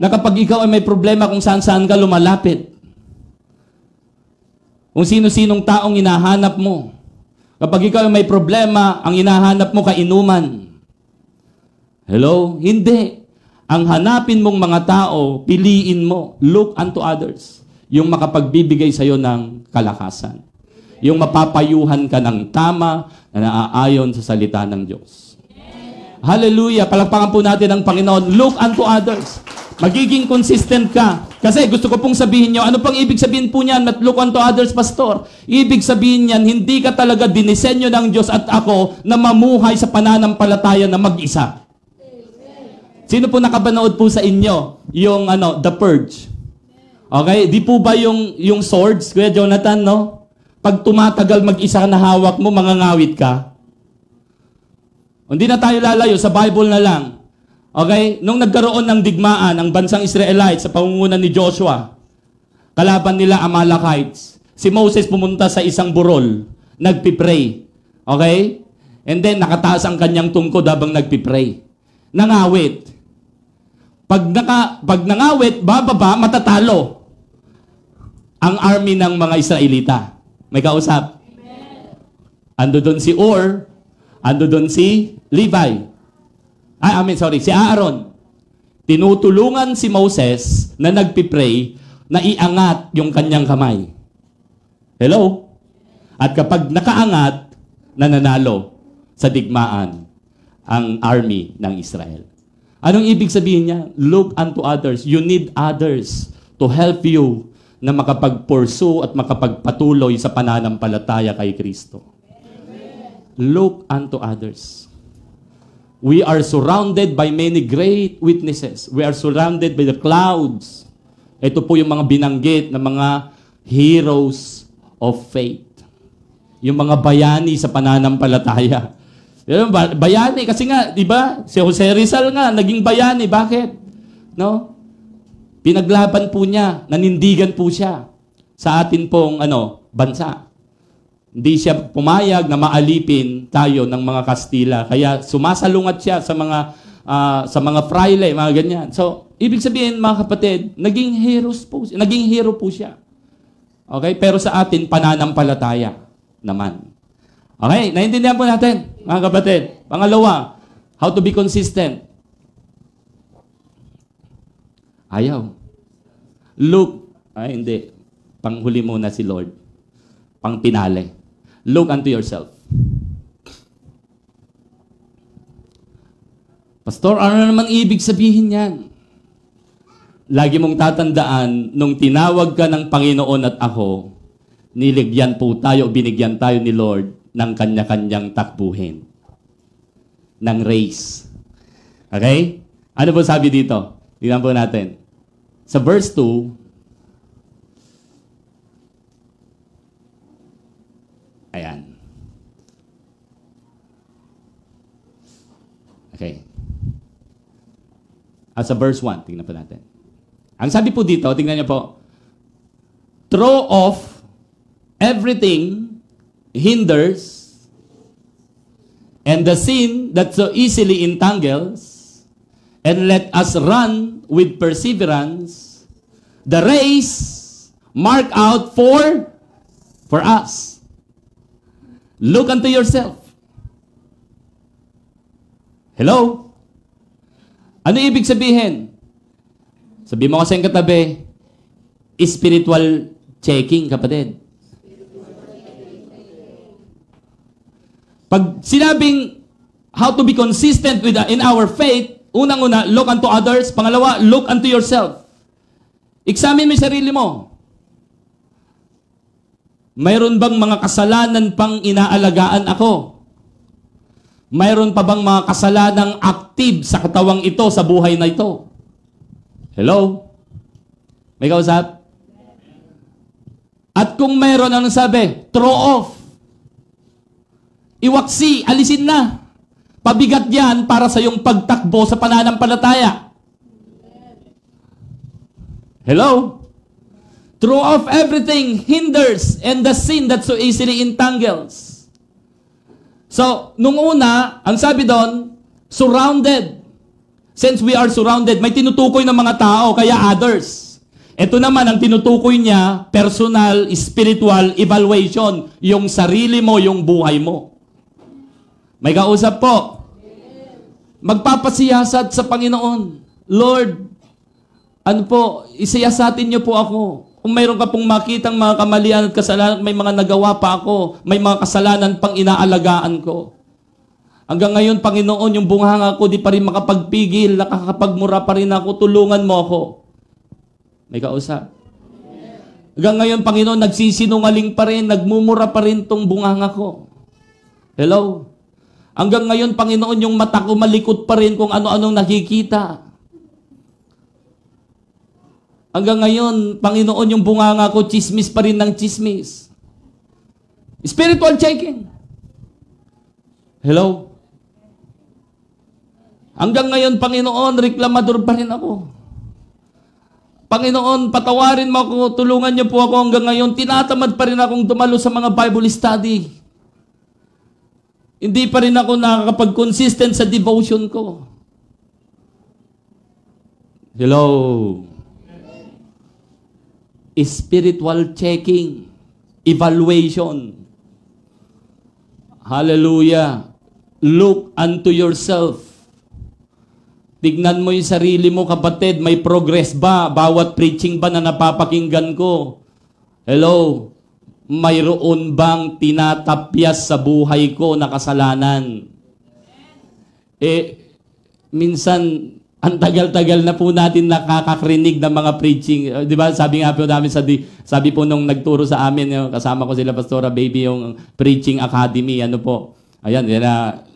Na kapag ikaw ay may problema kung saan-saan ka lumalapit. Kung sino-sinong taong hinahanap mo. Kapag ikaw ay may problema, ang hinahanap mo kainuman. Hello? Hindi. Ang hanapin mong mga tao, piliin mo. Look unto others. Yung makapagbibigay sa'yo ng kalakasan. Yung mapapayuhan ka ng tama na naaayon sa salita ng Diyos. Hallelujah! Palakpakan po natin ang Panginoon. Look unto others. Magiging consistent ka. Kasi gusto ko pong sabihin nyo, ano pang ibig sabihin po niyan, look unto others, pastor? Ibig sabihin niyan, hindi ka talaga dinisenyo ng Diyos at ako na mamuhay sa pananampalataya na mag-isa. Sino po nakabanood po sa inyo? Yung The Purge. Okay? Di po ba yung swords, Kuya Jonathan, no? Pag tumatagal mag-isa na hawak mo, mangangawit ka. Hindi na tayo lalayo, sa Bible na lang. Okay? Nung nagkaroon ng digmaan ang bansang Israelites sa pamumuno ni Joshua, kalaban nila Amalekites, si Moses pumunta sa isang burol, nagpipray. Okay? And then, nakataas ang kanyang tungkod habang nagpipray. Nangawit. Pag nangawit, bababa, matatalo ang army ng mga Israelita. May kausap? Ando doon si Ur, ando doon si Levi. Si Aaron. Tinutulungan si Moses na nagpipray na iangat yung kanyang kamay. Hello? At kapag nakaangat, nananalo sa digmaan ang army ng Israel. Anong ibig sabihin niya? Look unto others. You need others to help you na makapag-pursue at makapagpatuloy sa pananampalataya kay Kristo. Look unto others. We are surrounded by many great witnesses. We are surrounded by the clouds. Ito po yung mga binanggit na mga heroes of faith. Yung mga bayani sa pananampalataya. Bayani, kasi nga, di ba? Si Jose Rizal nga, naging bayani. Bakit? No? Pinaglaban po niya, nanindigan po siya sa atin pong bansa. Hindi siya pumayag na maalipin tayo ng mga Kastila. Kaya sumasalungat siya sa mga fraile, mga ganyan. So, ibig sabihin, mga kapatid, naging hero po siya. Okay? Pero sa atin, pananampalataya naman. Okay? Naintindihan po natin, mga kapatid. Pangalawa, how to be consistent. Ayaw. Look. Hindi. Panghuli muna si Lord. Pang pinale. Look unto yourself. Pastor, ano naman ibig sabihin yan? lagi mong tatandaan, nung tinawag ka ng Panginoon at ako, niligyan po tayo, binigyan tayo ni Lord ng kanya-kanyang takbuhin. Ng race. Okay? Ano po sabi dito? Tingnan po natin. Sa verse 2, ayan. Okay. Sa verse 1, tingnan po natin. Ang sabi po dito, tingnan niyo po, throw off everything hinders and the sin that so easily entangles, and let us run with perseverance the race marked out for us. Look unto yourself. Hello? Ano ibig sabihin? Sabi mo kasi ang katabi, spiritual checking, kapatid. Pag sinabing how to be consistent with in our faith, unang-una, look unto others. Pangalawa, look unto yourself. Examine mo yung sarili mo. Mayroon bang mga kasalanan pang inaalagaan ako? Mayroon pa bang mga kasalanang active sa katawang ito, sa buhay na ito? Hello? May kausap? At kung mayroon, anong sabi? Throw off. Iwaksi, alisin na. Pabigat yan para sa iyong pagtakbo sa pananampalataya. Hello? Throw off everything hinders and the sin that so easily entangles. So, nung una, ang sabi doon, surrounded. Since we are surrounded, may tinutukoy ng mga tao, kaya others. Ito naman, ang tinutukoy niya, personal, spiritual evaluation. Yung sarili mo, yung buhay mo. May kausap po. Magpapasiyasat sa Panginoon. Lord, ano po, isiyasatin niyo po ako. Kung mayroon ka pong makitang mga kamalian at kasalanan, may mga nagawa pa ako, may mga kasalanan pang inaalagaan ko. Hanggang ngayon, Panginoon, yung bunganga ko, di pa rin makapagpigil, nakakapagmura pa rin ako, tulungan mo ako. May kausap. Hanggang ngayon, Panginoon, nagsisinungaling pa rin, nagmumura pa rin tong bunganga ko. Hello? Hanggang ngayon, Panginoon, yung mata ko malikot pa rin kung ano-anong nakikita. Hanggang ngayon, Panginoon, yung bunganga ko, chismis pa rin ng chismis. Spiritual checking. Hello? Hanggang ngayon, Panginoon, reklamador pa rin ako. Panginoon, patawarin mo ako, tulungan niyo po ako hanggang ngayon. Tinatamad pa rin akong dumalo sa mga Bible study. Hindi pa rin ako nakakapag-consistent sa devotion ko. Hello? Spiritual checking, evaluation. Hallelujah. Look unto yourself. Tignan mo yung sarili mo, kapatid. May progress ba? Bawat preaching ba na napapakinggan ko? Hello? Mayroon bang tinatapyas sa buhay ko na kasalanan? Minsan, ang tagal-tagal na po natin nakakakrinig ng mga preaching. Di ba? Sabi nga po namin, sabi po nung nagturo sa amin, kasama ko sila, Pastora Baby, yung Preaching Academy, ano po. Ayan,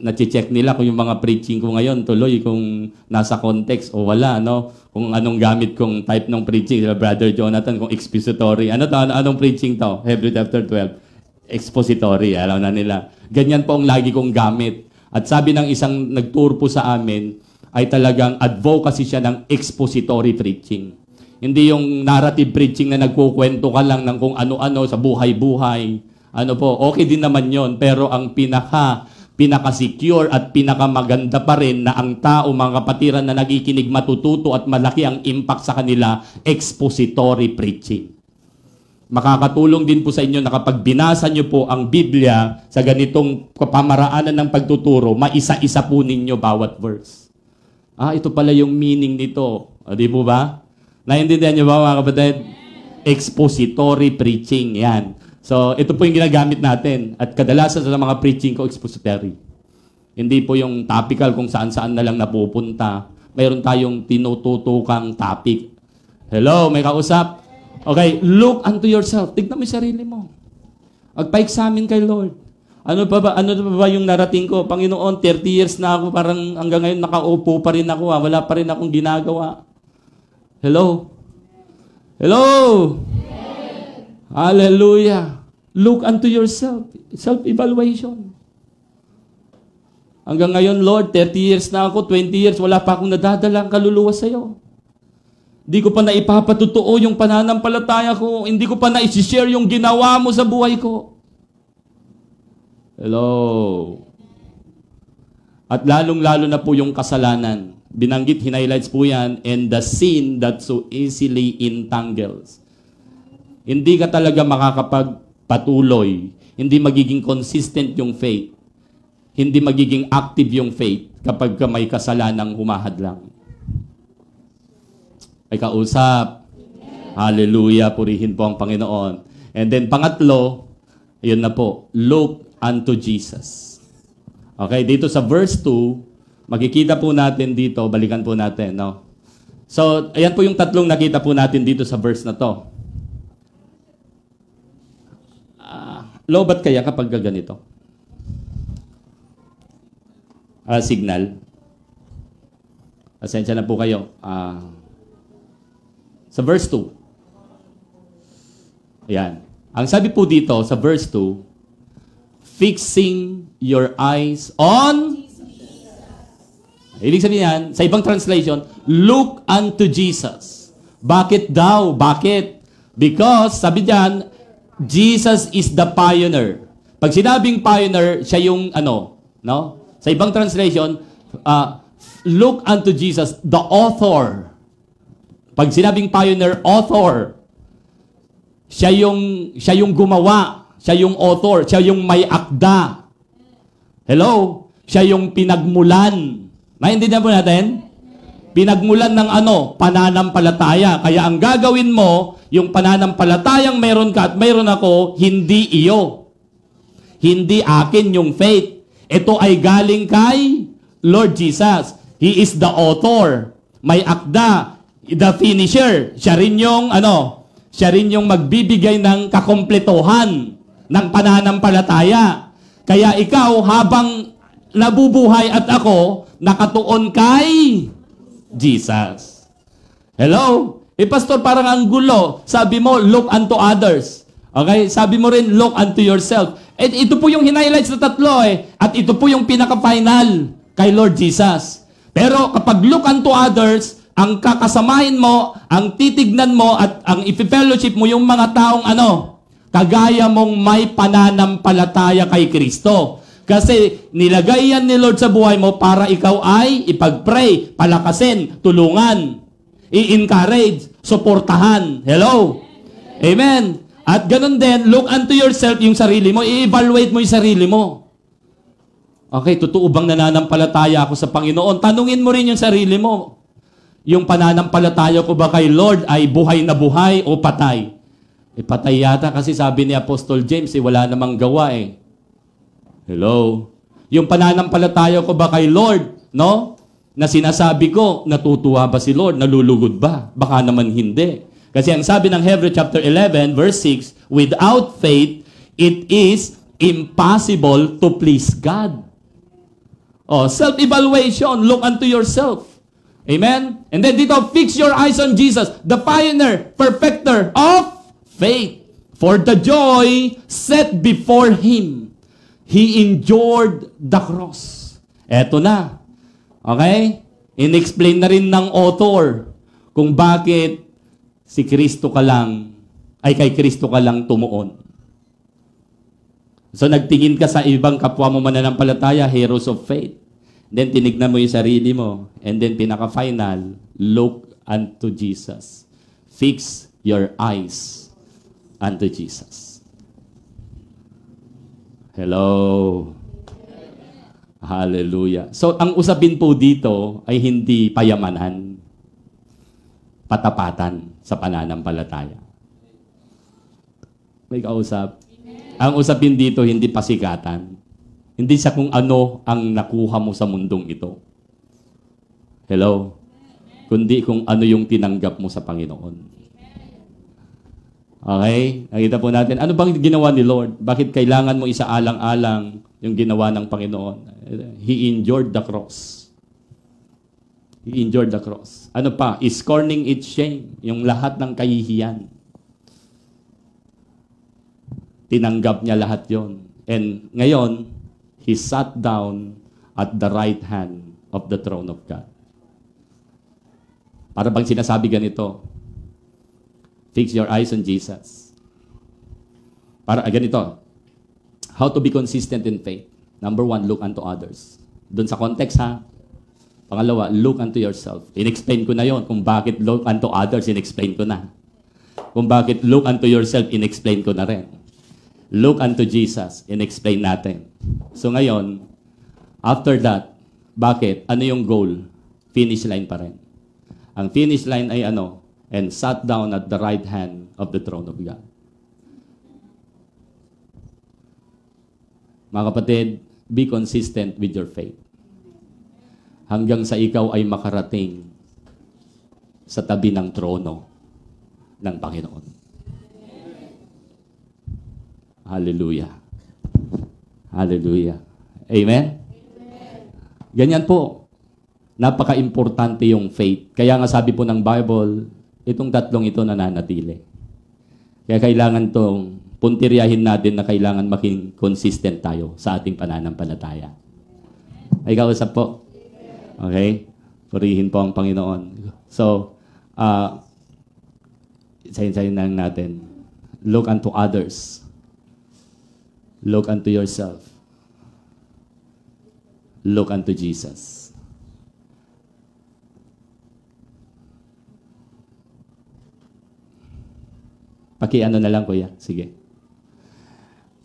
na-check nila kung yung mga preaching ko ngayon, tuloy kung nasa context o wala, no? Kung anong gamit kong type ng preaching. Brother Jonathan, kung expository. Anong preaching to? Hebrew chapter 12. Expository, alam na nila. Ganyan po ang lagi kong gamit. At sabi ng isang nagturo po sa amin, ay talagang advocacy siya ng expository preaching. Hindi yung narrative preaching na nagkukwento ka lang ng kung ano-ano sa buhay-buhay. Ano po, okay din naman yon, pero ang pinaka-secure at pinakamaganda pa rin na ang tao, mga kapatiran na nagikinig, matututo at malaki ang impact sa kanila, expository preaching. Makakatulong din po sa inyo na kapag binasa nyo po ang Biblia sa ganitong pamaraanan ng pagtuturo, maisa-isa po ninyo bawat verse. Ito pala yung meaning nito. Di po ba? Naiintindihan niyo ba, mga kapatid? Expository preaching. Yan. So, ito po yung ginagamit natin. At kadalasan sa mga preaching ko, expository. Hindi po yung topical kung saan-saan na lang napupunta. Mayroon tayong tinututukang topic. Hello, may kausap? Okay, look unto yourself. Tignan mo yung sarili mo. Magpa-examine kay Lord. Ano pa ba yung narating ko? Panginoon, 30 years na ako, parang hanggang ngayon nakaupo pa rin ako. Wala pa rin akong ginagawa. Hello? Hello? Hallelujah. Look unto yourself. Self-evaluation. Hanggang ngayon, Lord, 30 years na ako, 20 years, wala pa akong nadadalang kaluluwa sa'yo. Hindi ko pa naipapatutuo yung pananampalataya ko. Hindi ko pa na-share yung ginawa mo sa buhay ko. Hello? At lalong-lalo na po yung kasalanan. Binanggit, highlights po yan, and the sin that so easily entangles. Hindi ka talaga makakapagpatuloy. Hindi magiging consistent yung faith. Hindi magiging active yung faith kapag ka may kasalanang humahadlang. Ay kausap. Hallelujah. Purihin po ang Panginoon. And then pangatlo, yun na po, look unto Jesus. Okay, dito sa verse 2, makikita po natin dito, balikan po natin, no? So, ayan po yung tatlong nakita po natin dito sa verse na to. Lobat kaya kapag ganito? Signal. Asensya na po kayo. Sa verse 2. Ayan. Ang sabi po dito sa verse 2, fixing your eyes on Ibig sabihin yan, sa ibang translation, look unto Jesus. Bakit daw? Bakit? Because, sabi diyan, Jesus is the pioneer. Pag sinabing pioneer, siya yung no? Sa ibang translation, look unto Jesus, the author. Pag sinabing pioneer, author. Siya yung gumawa. Siya yung author. Siya yung may akda. Hello? Siya yung pinagmulan. Naintindihan po natin? Pinagmulan ng pananampalataya. Kaya ang gagawin mo, yung pananampalatayang meron ka at meron ako, hindi iyo. Hindi akin yung faith. Ito ay galing kay Lord Jesus. He is the author. May akda. The finisher. Siya rin yung magbibigay ng kakompletohan ng pananampalataya. Kaya ikaw, habang nabubuhay at ako, nakatuon kay Jesus. Hello? Pastor, parang ang gulo. Sabi mo, look unto others. Okay? Sabi mo rin, look unto yourself. Ito po yung hinighlights na tatlo At ito po yung pinaka-final kay Lord Jesus. Pero kapag look unto others, ang kakasamahin mo, ang titignan mo, at ang ipi-fellowship mo yung mga taong kagaya mong may pananampalataya kay Kristo. Kasi nilagay yan ni Lord sa buhay mo para ikaw ay ipag-pray, palakasin, tulungan, i-encourage, suportahan. Hello? Amen. At ganun din, look unto yourself, yung sarili mo, i-evaluate mo yung sarili mo. Okay, totoo bang nananampalataya ako sa Panginoon? Tanungin mo rin yung sarili mo. Yung pananampalataya ko ba kay Lord ay buhay na buhay o patay? Patay yata kasi sabi ni Apostol James, wala namang gawa Hello? Yung pananampalataya ko ba kay Lord, na sinasabi ko, natutuwa ba si Lord? Nalulugod ba? Baka naman hindi. Kasi ang sabi ng Hebrews chapter 11, verse 6, without faith, it is impossible to please God. Self-evaluation. Look unto yourself. Amen? And then dito, fix your eyes on Jesus, the pioneer, perfecter of faith. For the joy set before Him, He endured the cross. Eto na. Okay? In-explain na rin ng author kung bakit kay Kristo ka lang tumuon. So nagtingin ka sa ibang kapwa mo mananampalataya, heroes of faith. Then tinignan mo yung sarili mo. And then pinaka-final, look unto Jesus. Fix your eyes unto Jesus. Hello. Hallelujah. So, ang usapin po dito ay hindi payamanan, patapatan sa pananampalataya. May kausap. Ang usapin dito, hindi pasikatan. Hindi sa kung ano ang nakuha mo sa mundong ito. Hello? kundi kung ano yung tinanggap mo sa Panginoon. Okay? Nakita po natin, ano bang ginawa ni Lord? Bakit kailangan mo isaalang-alang yung ginawa ng Panginoon? He endured the cross. He endured the cross. Ano pa? Scorning its shame. Yung lahat ng kahihiyan. Tinanggap niya lahat yon. And ngayon, He sat down at the right hand of the throne of God. Para bang sinasabi ganito, fix your eyes on Jesus. Para ganito, how to be consistent in faith. Number 1, look unto others. Doon sa context ha. Pangalawa, look unto yourself. In-explain ko na yon kung bakit look unto others, in-explain ko na. Kung bakit look unto yourself, in-explain ko na rin. Look unto Jesus, in-explain natin. So ngayon, after that, bakit? Ano yung goal? Finish line pa rin. Ang finish line ay ano? And sat down at the right hand of the throne of God. Mga kapatid, be consistent with your faith. Hanggang sa ikaw ay makarating sa tabi ng trono ng Panginoon. Hallelujah. Hallelujah. Amen? Ganyan po. Napaka-importante yung faith. Kaya nga sabi po ng Bible, itong tatlong ito nananatili. Kaya kailangan tong puntiryahin natin na kailangan maging consistent tayo sa ating pananampalataya. Ay kausap po. Okay? Purihin po ang Panginoon. So, isayin lang natin. Look unto others. Look unto yourself. Look unto Jesus. Paki-ano na lang, kuya. Sige.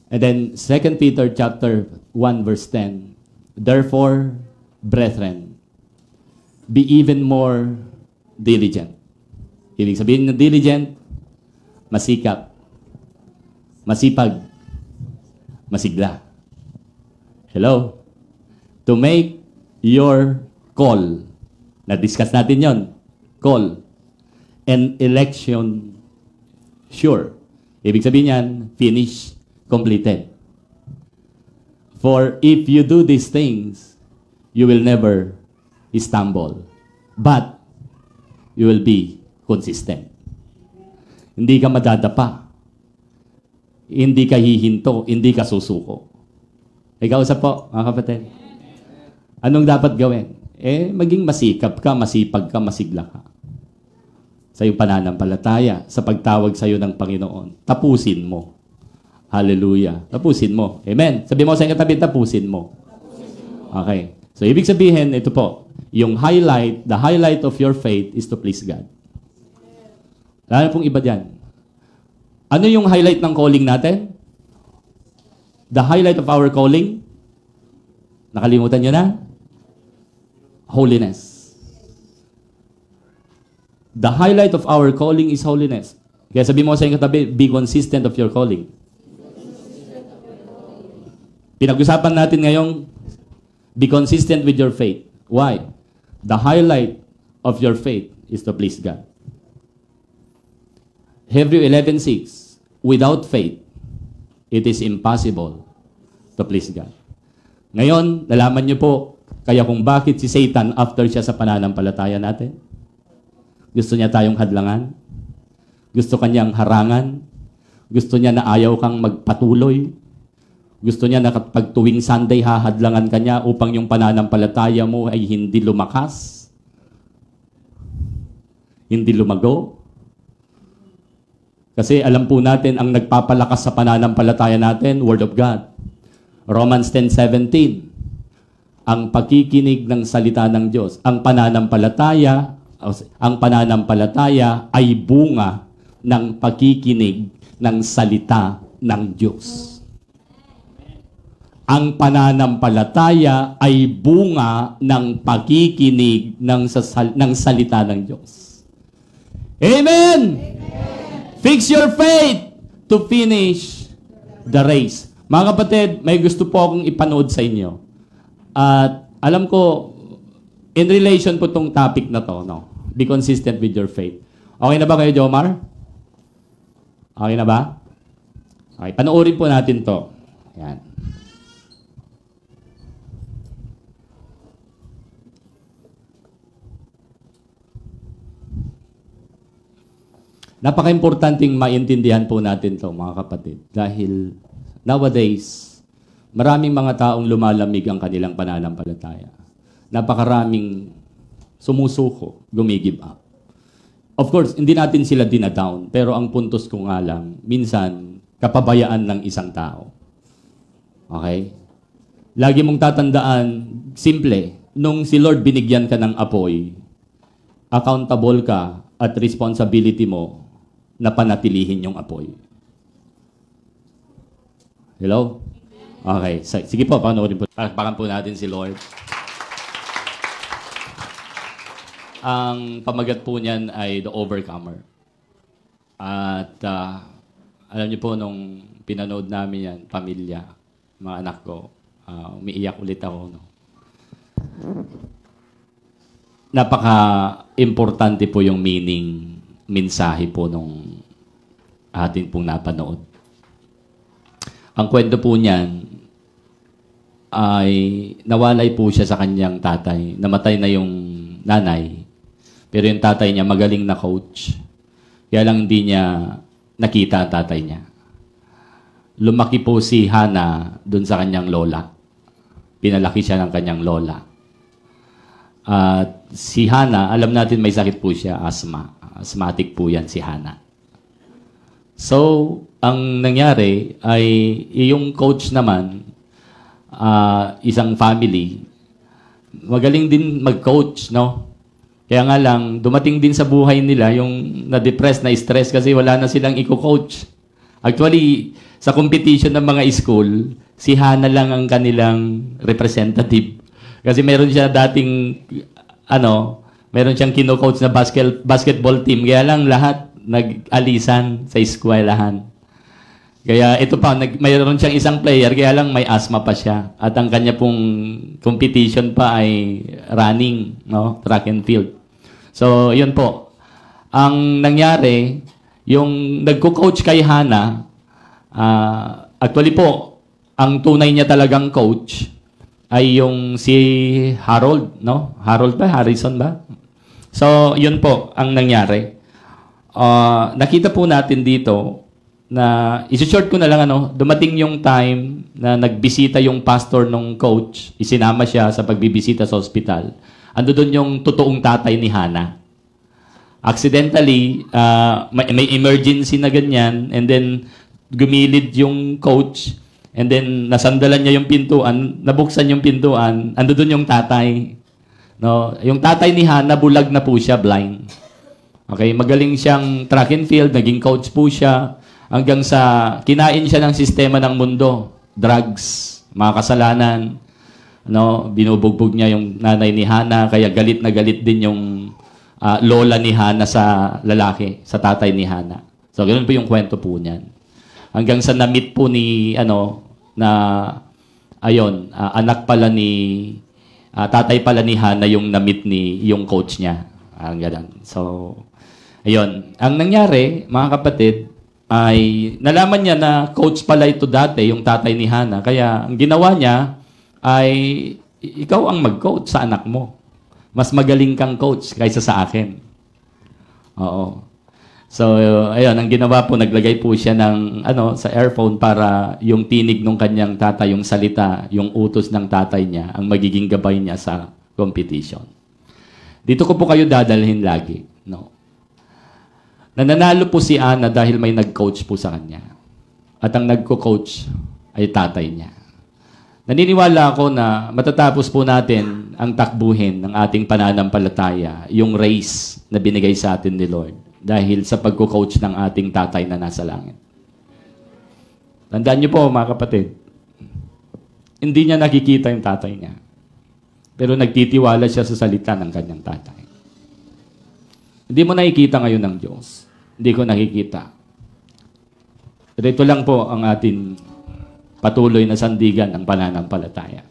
And then, 2 Peter chapter 1, verse 10. Therefore, brethren, be even more diligent. Ibig sabihin ng diligent, masikap, masipag, masigla. Hello? To make your call. Na-discuss natin yon. Call. And election sure. Ibig sabihin yan, finish, completed. For if you do these things, you will never stumble. But, you will be consistent. Hindi ka madadapa. Hindi ka hihinto, hindi ka susuko. Ikaw sa po, mga kapatid. Anong dapat gawin? Maging masikap ka, masipag ka, masigla ka. Sa iyong pananampalataya, sa pagtawag sa iyo ng Panginoon. Tapusin mo. Hallelujah. Tapusin mo. Amen. Sabi mo sa iyong katabi, tapusin mo. Okay. So, ibig sabihin, ito po, yung the highlight of your faith is to please God. Lalo pong iba dyan. Ano yung highlight ng calling natin? The highlight of our calling? Nakalimutan nyo na? Holiness. The highlight of our calling is holiness. Kaya sabi mo sa iyong katabi, be consistent of your calling. Pinag-usapan natin ngayong, be consistent with your faith. Why? The highlight of your faith is to please God. Hebrews 11:6, without faith, it is impossible to please God. Ngayon, nalaman niyo po, kaya kung bakit si Satan after siya sa pananampalataya natin. Gusto niya tayong hadlangan. Gusto kanyang harangan. Gusto niya na ayaw kang magpatuloy. Gusto niya na kapag tuwing Sunday hahadlangan ka niya upang yung pananampalataya mo ay hindi lumakas. Hindi lumago. Kasi alam po natin, ang nagpapalakas sa pananampalataya natin, Word of God. Romans 10:17. Ang pakikinig ng salita ng Diyos. Ang pananampalataya ay bunga ng pakikinig ng salita ng Diyos. Ang pananampalataya ay bunga ng pakikinig ng salita ng Diyos. Amen! Fix your faith to finish the race. Mga kapatid, may gusto po akong ipanood sa inyo. At alam ko, in relation po tong topic na to, no? Be consistent with your faith. Okay na ba kayo, Jomar? Okay na ba? Okay, panoorin po natin to. Yan. Napaka-importanting maintindihan po natin to, mga kapatid. Dahil nowadays, maraming mga taong lumalamig ang kanilang pananampalataya. Napakaraming sumusuko, gumigive up. Of course, hindi natin sila dinadown. Pero ang puntos ko nga lang, minsan, kapabayaan ng isang tao. Okay? Lagi mong tatandaan, simple, nung si Lord binigyan ka ng apoy, accountable ka at responsibility mo na panatilihin yung apoy. Hello? Okay. Sige po, panoorin po. Pakpan po natin si Lord. Ang pamagat po niyan ay The Overcomer. At alam niyo po, nung pinanood namin yan, pamilya, mga anak ko, umiiyak ulit ako. No? Napaka-importante po yung meaning, mensahe po nung atin pong napanood. Ang kwento po niyan ay nawalay po siya sa kanyang tatay. Namatay na yung nanay. Pero yung tatay niya magaling na coach. Kaya lang hindi niya nakita ang tatay niya. Lumaki po si Hannah dun sa kanyang lola. Pinalaki siya ng kanyang lola. At si Hannah, alam natin may sakit po siya, asthma. Asthmatic po yan si Hannah. So, ang nangyari ay yung coach naman, isang family, magaling din mag-coach, no? Kaya nga lang, dumating din sa buhay nila yung na-depress, na-stress kasi wala na silang i-coach. Actually, sa competition ng mga school, si Hannah lang ang kanilang representative. Kasi meron siya dating, meron siyang kino-coach na basketball team. Kaya lang lahat nag-alisan sa eskwelahan. Kaya ito pa, mayroon siyang isang player, kaya lang may asthma pa siya. At ang kanya pong competition pa ay running, no? Track and field. So, yun po. Ang nangyari, yung nagko-coach kay Hannah, actually po, ang tunay niya talagang coach ay yung si Harold, no? Harold ba? Harrison ba? So, yun po ang nangyari. Nakita po natin dito na, isi-short ko na lang, dumating yung time na nagbisita yung pastor nung coach, isinama siya sa pagbibisita sa ospital. Ando doon yung totoong tatay ni Hannah. Accidentally, may emergency na ganyan, and then gumilid yung coach, and then nasandalan niya yung pintuan, nabuksan yung pintuan, ando doon yung tatay. No, yung tatay ni Hannah, bulag na po siya, blind. Okay, magaling siyang track and field, naging coach po siya, hanggang sa kinain siya ng sistema ng mundo, drugs, mga kasalanan, binubugbog niya yung nanay ni Hannah, kaya galit na galit din yung lola ni Hannah sa lalaki, sa tatay ni Hannah. So, ganoon po yung kwento po niyan. Hanggang sa na-meet po ni, anak pala ni, tatay pala ni Hannah yung na-meet ni, yung coach niya. Ganun. So, ayun. Ang nangyari, mga kapatid, ay nalaman niya na coach pala ito dati, yung tatay ni Hannah. Kaya ang ginawa niya ay ikaw ang mag-coach sa anak mo. Mas magaling kang coach kaysa sa akin. Oo. So, ayun, ang ginawa po, naglagay po siya ng sa earphone para yung tinig ng kanyang tatay, yung salita, yung utos ng tatay niya, ang magiging gabay niya sa competition. Dito ko po kayo dadalhin lagi, no? Nananalo po si Ana dahil may nag-coach po sa kanya. At ang nagko-coach ay tatay niya. Naniniwala ako na matatapos po natin ang takbuhin ng ating pananampalataya, yung race na binigay sa atin ni Lord dahil sa pagko-coach ng ating tatay na nasa langit. Tandaan niyo po, mga kapatid, hindi niya nakikita yung tatay niya. Pero nagtitiwala siya sa salita ng kanyang tatay. Hindi mo nakikita ngayon ng Diyos. Hindi ko nakikita. Pero ito lang po ang ating patuloy na sandigan ng pananampalataya.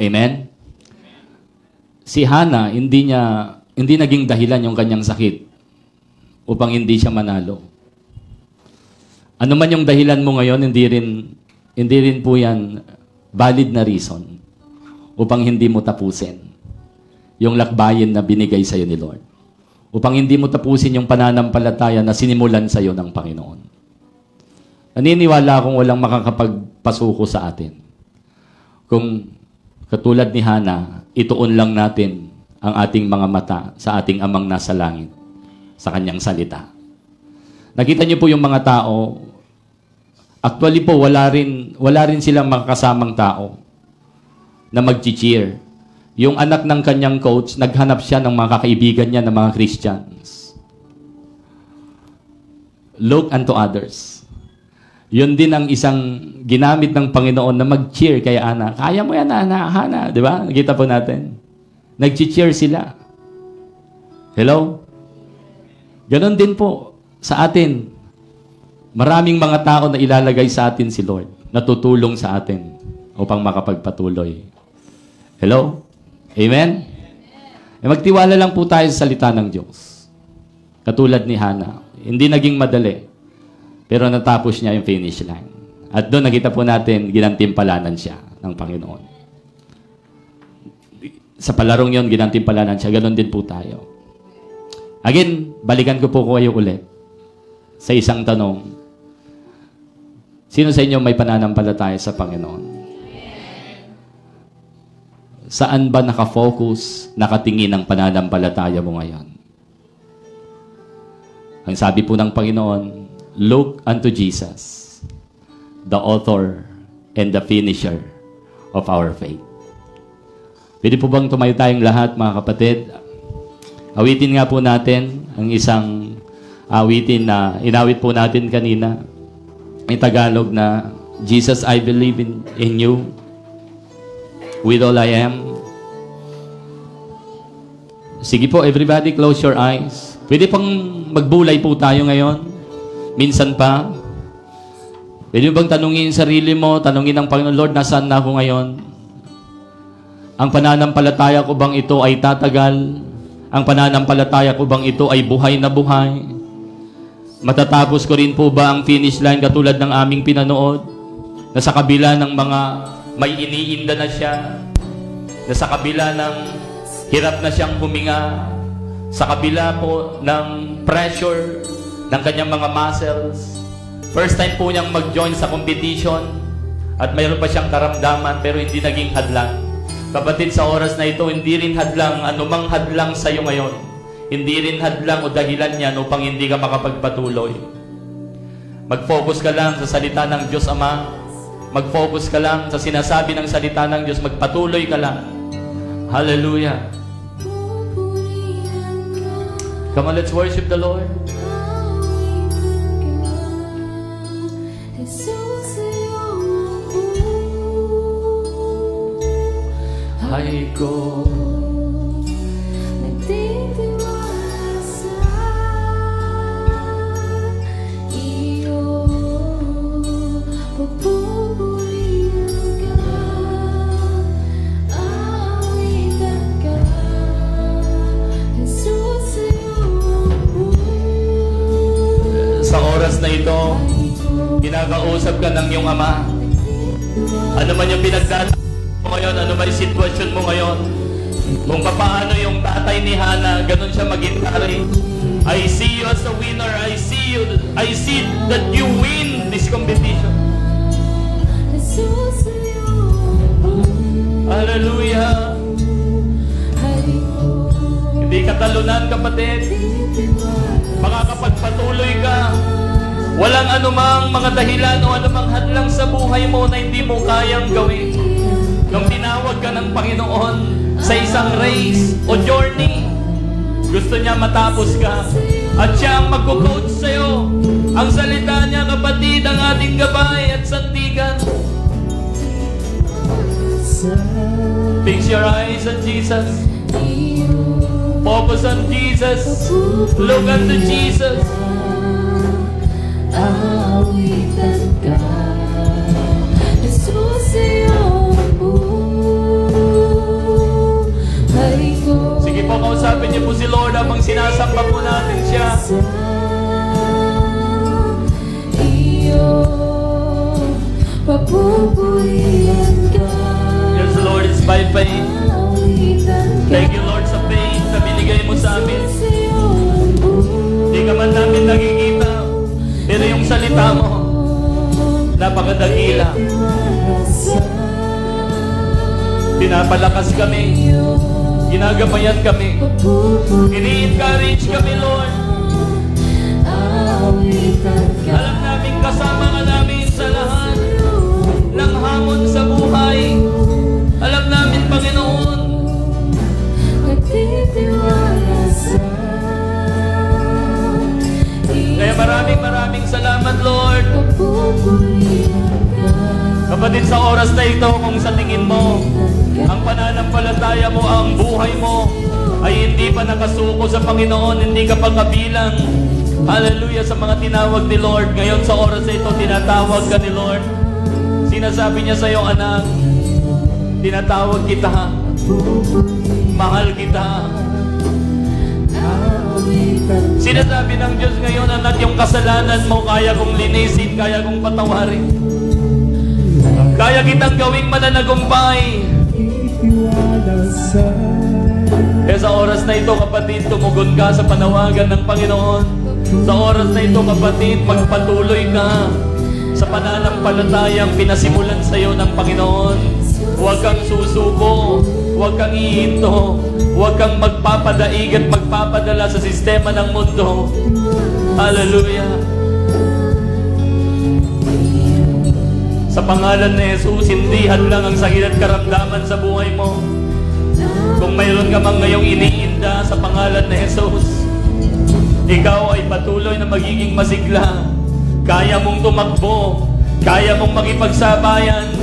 Amen? si Hana, hindi naging dahilan yung kanyang sakit upang hindi siya manalo. Ano man yung dahilan mo ngayon, hindi rin po yan valid na reason upang hindi mo tapusin yung lakbayin na binigay sa'yo ni Lord. Upang hindi mo tapusin yung pananampalataya na sinimulan sa'yo ng Panginoon. Naniniwala akong walang makakapagpasuko sa atin. Kung katulad ni Hana, ituon lang natin ang ating mga mata sa ating amang nasa langit, sa kanyang salita. Nakita niyo po yung mga tao, actually po, wala rin silang makakasamang tao na mag-cheer. Yung anak ng kanyang coach, naghanap siya ng mga kaibigan niya na mga Christians. Look unto others. Yun din ang isang ginamit ng Panginoon na mag-cheer kay Hana. Kaya mo yan, Hana. Di ba? Nakita po natin. Nag-cheer sila. Hello? Ganon din po sa atin. Maraming mga tao na ilalagay sa atin si Lord. Natutulong sa atin upang makapagpatuloy. Hello? Amen? Magtiwala lang po tayo sa salita ng Diyos. Katulad ni Hana. Hindi naging madali. Pero natapos niya yung finish line. At doon nakita po natin, ginantimpalanan siya ng Panginoon. Sa palarong yon, ginantimpalanan siya. Ganon din po tayo. Again, balikan ko po kayo ulit sa isang tanong. Sino sa inyo may pananampalataya sa Panginoon? Saan ba nakafocus, nakatingin ang pananampalataya mo ngayon? Ang sabi po ng Panginoon, look unto Jesus, the author and the finisher of our faith. Pwede po bang tumayo tayong lahat, mga kapatid? Awitin nga po natin ang isang awitin na inawit po natin kanina. May Tagalog na, Jesus, I believe in you. With all I am. Sige po, everybody, close your eyes. Pwede pang magbulay po tayo ngayon. Minsan pa. Pwede bang tanungin sarili mo, tanungin ang Panginoon, Lord, nasaan na ako ngayon? Ang pananampalataya ko bang ito ay tatagal? Ang pananampalataya ko bang ito ay buhay na buhay? Matatapos ko rin po ba ang finish line katulad ng aming pinanood? Na sa kabila ng mga may iniinda na siya, na sa kabila ng hirap na siyang huminga, sa kabila po ng pressure ng kanyang mga muscles, first time po niyang mag-join sa competition at mayroon pa siyang karamdaman pero hindi naging hadlang. Kapatid, sa oras na ito, hindi rin hadlang, anumang hadlang sa iyo ngayon, hindi rin hadlang o dahilan yan upang hindi ka makapagpatuloy. Mag-focus ka lang sa salita ng Diyos Ama. Mag-focus ka lang sa sinasabi ng salita ng Diyos. Magpatuloy ka lang. Hallelujah. Come on, let's worship the Lord. Hay ko nagtitiwala sa iyo, pupurihan ka, awitan ka, Jesus, sa oras na ito, kinakausap ka ng iyong Ama. Ano man yung pinagdadaanan mo ngayon, ano ba yung sitwasyon mo ngayon? Kung paano yung tatay ni Hana, ganun siya mag-intari. I see you as a winner. I see that you win this competition. Hallelujah. Hindi ka talunan, kapatid. Makakapagpatuloy ka. Walang anumang mga dahilan o anumang hadlang sa buhay mo na hindi mo kayang gawin. Nung tinawag ka ng Panginoon sa isang race o journey, gusto niya matapos ka. At siya ang mag-coach sa'yo. Ang salita niya, kapatid, ang ating gabay at sandigan. Fix your eyes on Jesus. Focus on Jesus. Look unto Jesus. Awitan ka, Jesus, iyong buhay ko. niyo po si Lord habang sinasamba po natin siya. Papupurihan ka. Yes, Lord, it's by faith. Thank you, Lord, sa faith na binigay mo sa amin. Hindi ka man namin nakikita, pero yung salita mo, napakadakila. Pinapalakas kami, ginagabayan kami, ini-encourage kami, Lord. Alam namin kasama ka namin sa lahat ng hamon sa buhay. Alam namin, Panginoon. Kaya maraming salamat, Lord. Kapatid, sa oras na ito, kung sa tingin mo, ang pananampalataya mo, ang buhay mo, ay hindi pa nakasuko sa Panginoon, hindi ka pa kabilang, hallelujah, sa mga tinawag ni Lord. Ngayon sa oras na ito, tinatawag ka ni Lord. Sinasabi niya sa iyong anak, tinatawag kita, mahal kita. Sinasabi ng Diyos ngayon, anak, yung kasalanan mo, kaya kong linisin, kaya kong patawarin. Kaya kitang gawing mananagumpay. Kaya sa oras na ito, kapatid, tumugon ka sa panawagan ng Panginoon. Sa oras na ito, kapatid, magpatuloy ka sa pananampalatayang pinasimulan sa iyo ng Panginoon. Huwag kang susuko, huwag kang ihinto, huwag kang magpapadaig at magpapadala sa sistema ng mundo. Hallelujah. Sa pangalan ni Jesus, hindi hadlang ang sakit at karamdaman sa buhay mo. Kung mayroon ka mang ngayong iniinda sa pangalan ni Jesus, ikaw ay patuloy na magiging masigla. Kaya mong tumakbo, kaya mong makipagsabayan.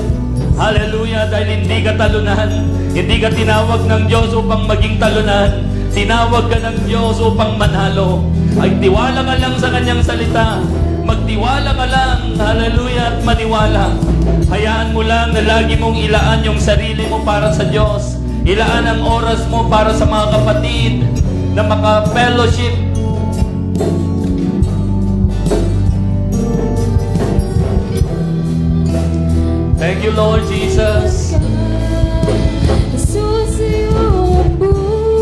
Hallelujah, dahil hindi ka talunan. Hindi ka tinawag ng Diyos upang maging talunan. Tinawag ka ng Diyos upang manalo. Ay tiwala ka lang sa Kanyang salita. Magtiwala ka lang, hallelujah, at maniwala. Hayaan mo lang na lagi mong ilaan yung sarili mo para sa Diyos. Ilaan ang oras mo para sa mga kapatid na maka-fellowship. Thank you, Lord Jesus.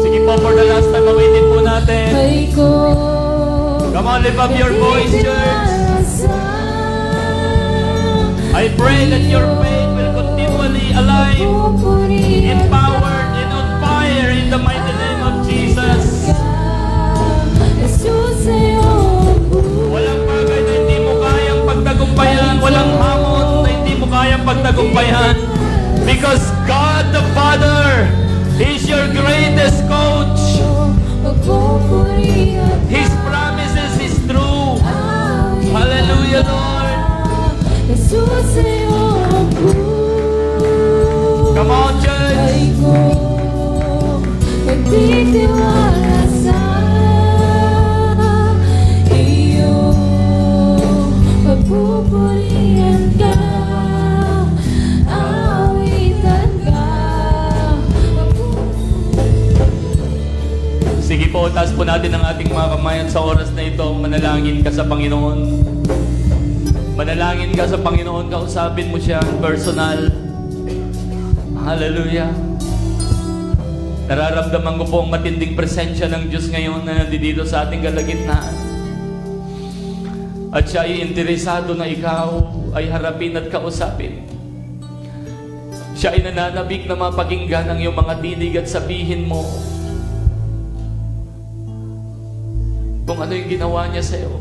Sige po, for the last time, awitin po natin. Come on, lift up your voice, church. I pray that your faith will continually alive, empowered, and on fire in the mighty name of Jesus. Walang bagay na hindi mo kayang pagtagumpayan, walang hamon na hindi mo kayang pagtagumpayan. Because God the Father is your greatest coach. His promises is true. Hallelujah, Lord. Come on, church. Sige po, taas po natin ang ating mga kamay at sa oras na ito, manalangin ka sa Panginoon. Manalangin ka sa Panginoon, kausapin mo siya personal. Hallelujah. Nararamdaman ko po ang matinding presensya ng Diyos ngayon na nandito sa ating kalagitnaan. At siya ay interesado na ikaw ay harapin at kausapin. Siya ay nananabik na mapakinggan ang iyong mga tinig at sabihin mo kung ano yung ginawa niya sa iyo.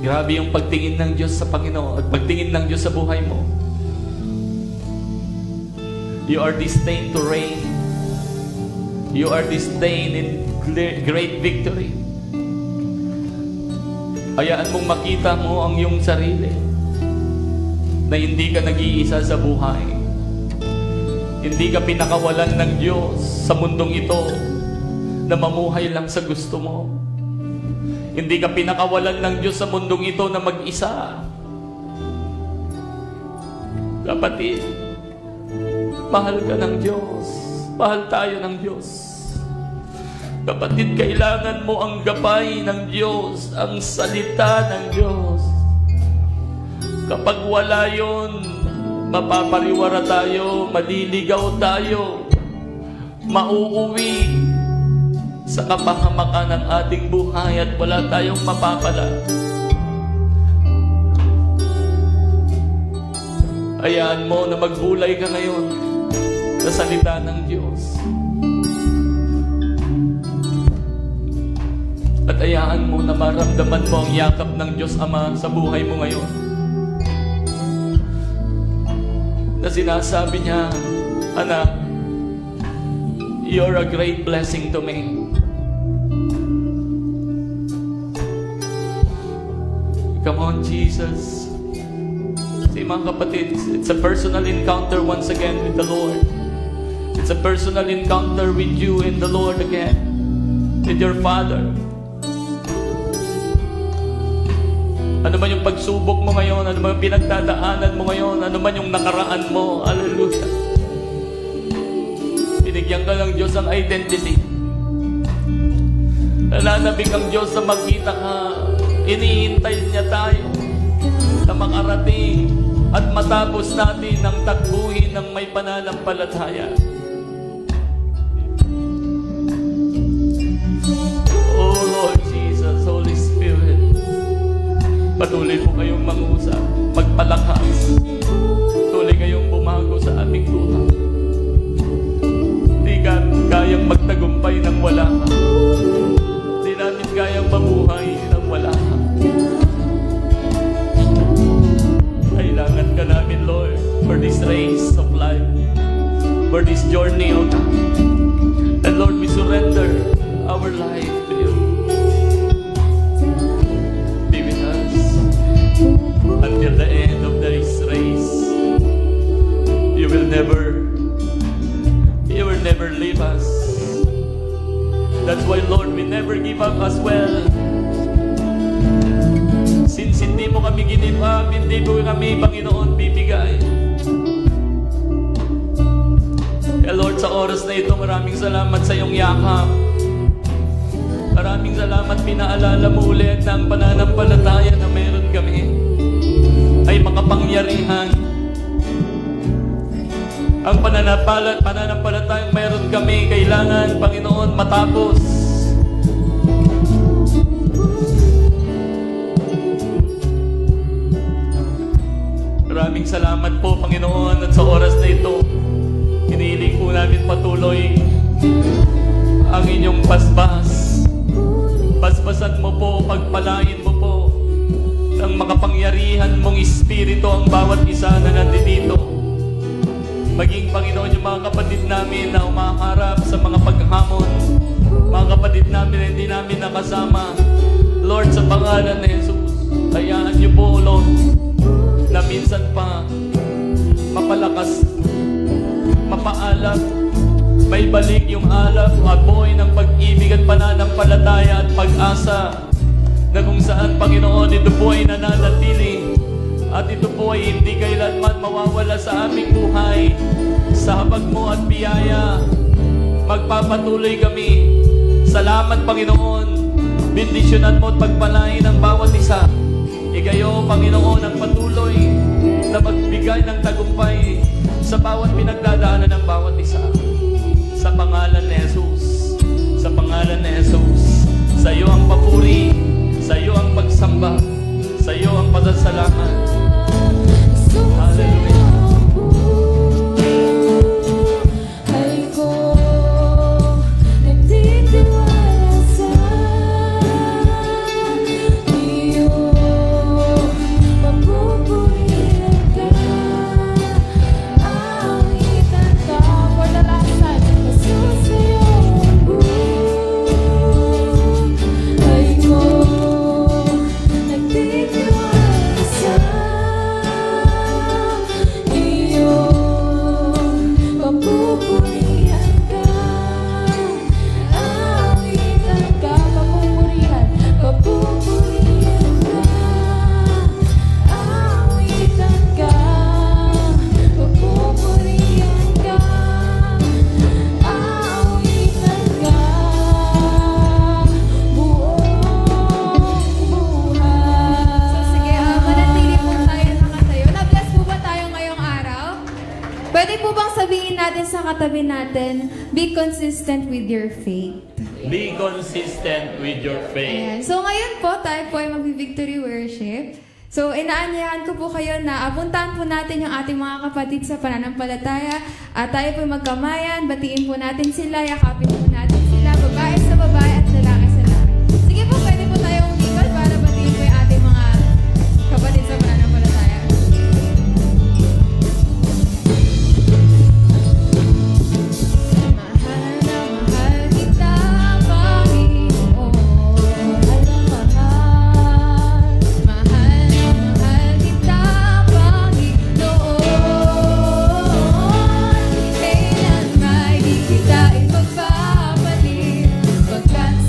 Grabe yung pagtingin ng Diyos sa Panginoon at pagtingin ng Diyos sa buhay mo. You are destined to reign. You are destined in great victory. Hayaan mong makita mo ang iyong sarili na hindi ka nag-iisa sa buhay. Hindi ka pinakawalan ng Diyos sa mundong ito na mamuhay lang sa gusto mo. Hindi ka pinakawalan ng Diyos sa mundong ito na mag-isa. Kapatid, Mahal ka ng Diyos. Mahal tayo ng Diyos. Kapatid, kailangan mo ang gabay ng Diyos, ang salita ng Diyos. Kapag wala yun, mapapariwara tayo, maliligaw tayo, mauuwi sa kapahamakan ng ating buhay at wala tayong mapapala. Hayaan mo na magbulay ka ngayon sa salita ng Diyos. At hayaan mo na maramdaman mo ang yakap ng Diyos Ama sa buhay mo ngayon. Na sinasabi niya, anak, you're a great blessing to me. Come on, Jesus. See, mga kapatid, it's a personal encounter once again with the Lord. It's a personal encounter with you and the Lord again, with your Father. Ano man yung pagsubok mo ngayon, ano man yung pinagdadaanan mo ngayon, ano man yung nakaraan mo, hallelujah. Binigyan ka ng Diyos ang identity. Nananabik ang Diyos na magkita ka. Iniintay niya tayo na makarating at matapos natin ang takbuhin ng may pananampalataya. Oh Lord Jesus, Holy Spirit, patuloy po kayong mangusap, magpalakas, patuloy kayong bumago sa aming buhay. Di kayang magtagumpay ng wala ka. Di namin kayang mabuhay ng wala ka. Kailangan ka namin, Lord, for this race of life, for this journey, O God. And Lord, we surrender our life to you. Be with us until the end of this race. You will never leave us. That's why, Lord, we never give up as well. Since hindi mo kami give up, hindi mo kami, Panginoon, bibigay. Kaya Lord, sa oras na ito, maraming salamat sa iyong yakap. Maraming salamat, pinaalala mo ulit na ang pananampalataya na meron kami ay makapangyarihan. Ang pananampalatayang meron kami, kailangan, Panginoon, matapos. Maraming salamat po, Panginoon, at sa oras na ito, hinihiling po namin patuloy ang inyong pasbas. Pasbasan mo po, pagpalain mo po ng makapangyarihan mong Espiritu ang bawat isa na nandito. Maging, Panginoon, yung mga kapatid namin na umaharap sa mga paghamon, mga kapatid namin na hindi namin nakasama, Lord, sa pangalan ni Jesus, hayaan niyo po, Lord, na minsan pa mapalakas, mapaalab, may balik yung alab, apoy ng pag-ibig at pananampalataya at pag-asa na kung saan, Panginoon, ito po ay nananatili at ito po ay hindi kailanman mawawala sa aming buhay. Sa habag mo at biyaya, magpapatuloy kami. Salamat, Panginoon. Bendisyonan mo at pagpalain ang bawat isa. Igayo, Panginoon, ang patuloy na magbigay ng tagumpay sa bawat pinagdadaanan ng bawat isa. Sa pangalan ni Jesus. Sa pangalan ni Jesus. Sa iyo ang papuri, sa iyo ang pagsamba, sa iyo ang pasasalamat. Hallelujah. Nagtitiwala sa consistent with your faith. Be consistent with your faith. Ayan. So ngayon po, tayo po ay mag-victory worship. So inaanyayahan ko po kayo na apuntahan po natin yung ating mga kapatid sa pananampalataya. At tayo po magkamayan, batiin po natin sila, yakapin po natin sila, babae sa babae at lalaki sa lalaki. Sige po, pwede po tayong umikot para batiin po yung ating mga kapatid sa pananampalataya. Mahal na mahal kita, Panginoon. Mahal na mahal. Mahal na mahal kita, Panginoon. Kailan may di kita ipagpapalit, pagkat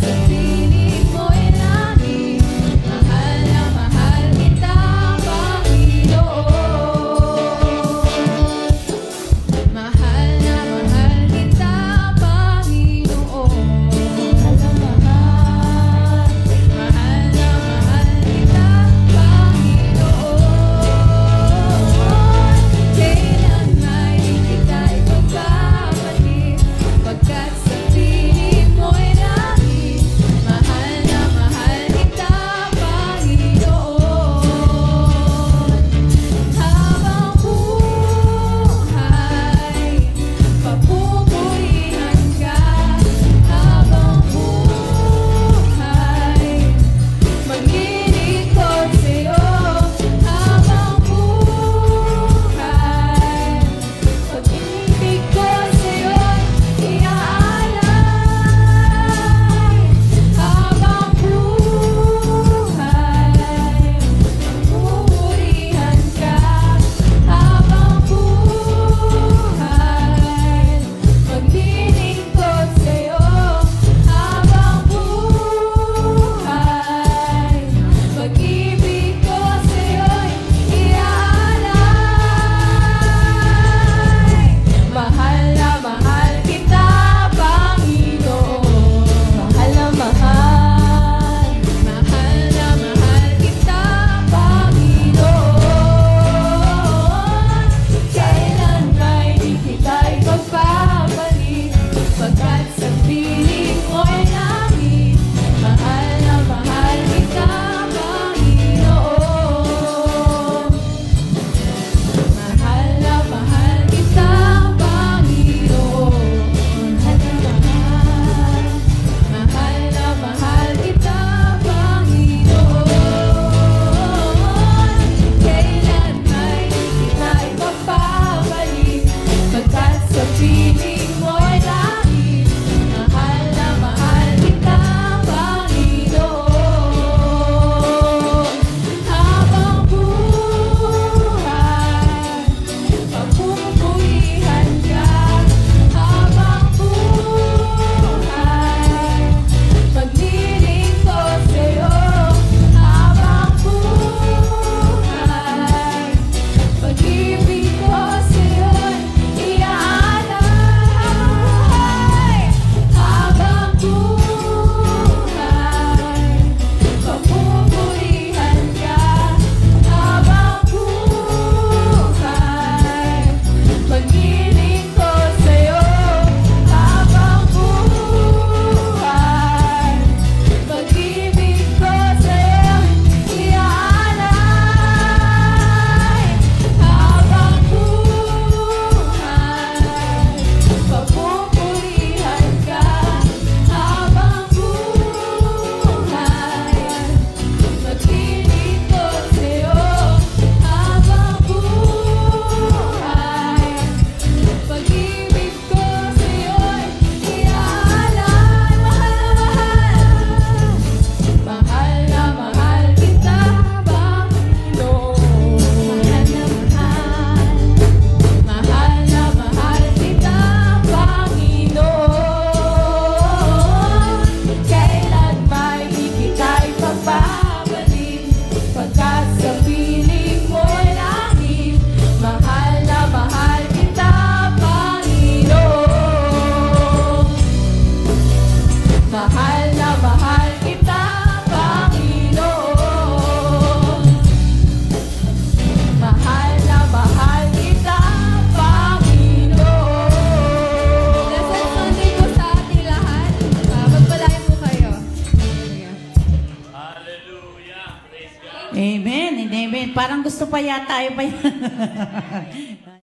Amen and amen. Parang gusto pa yata tayo pa yan.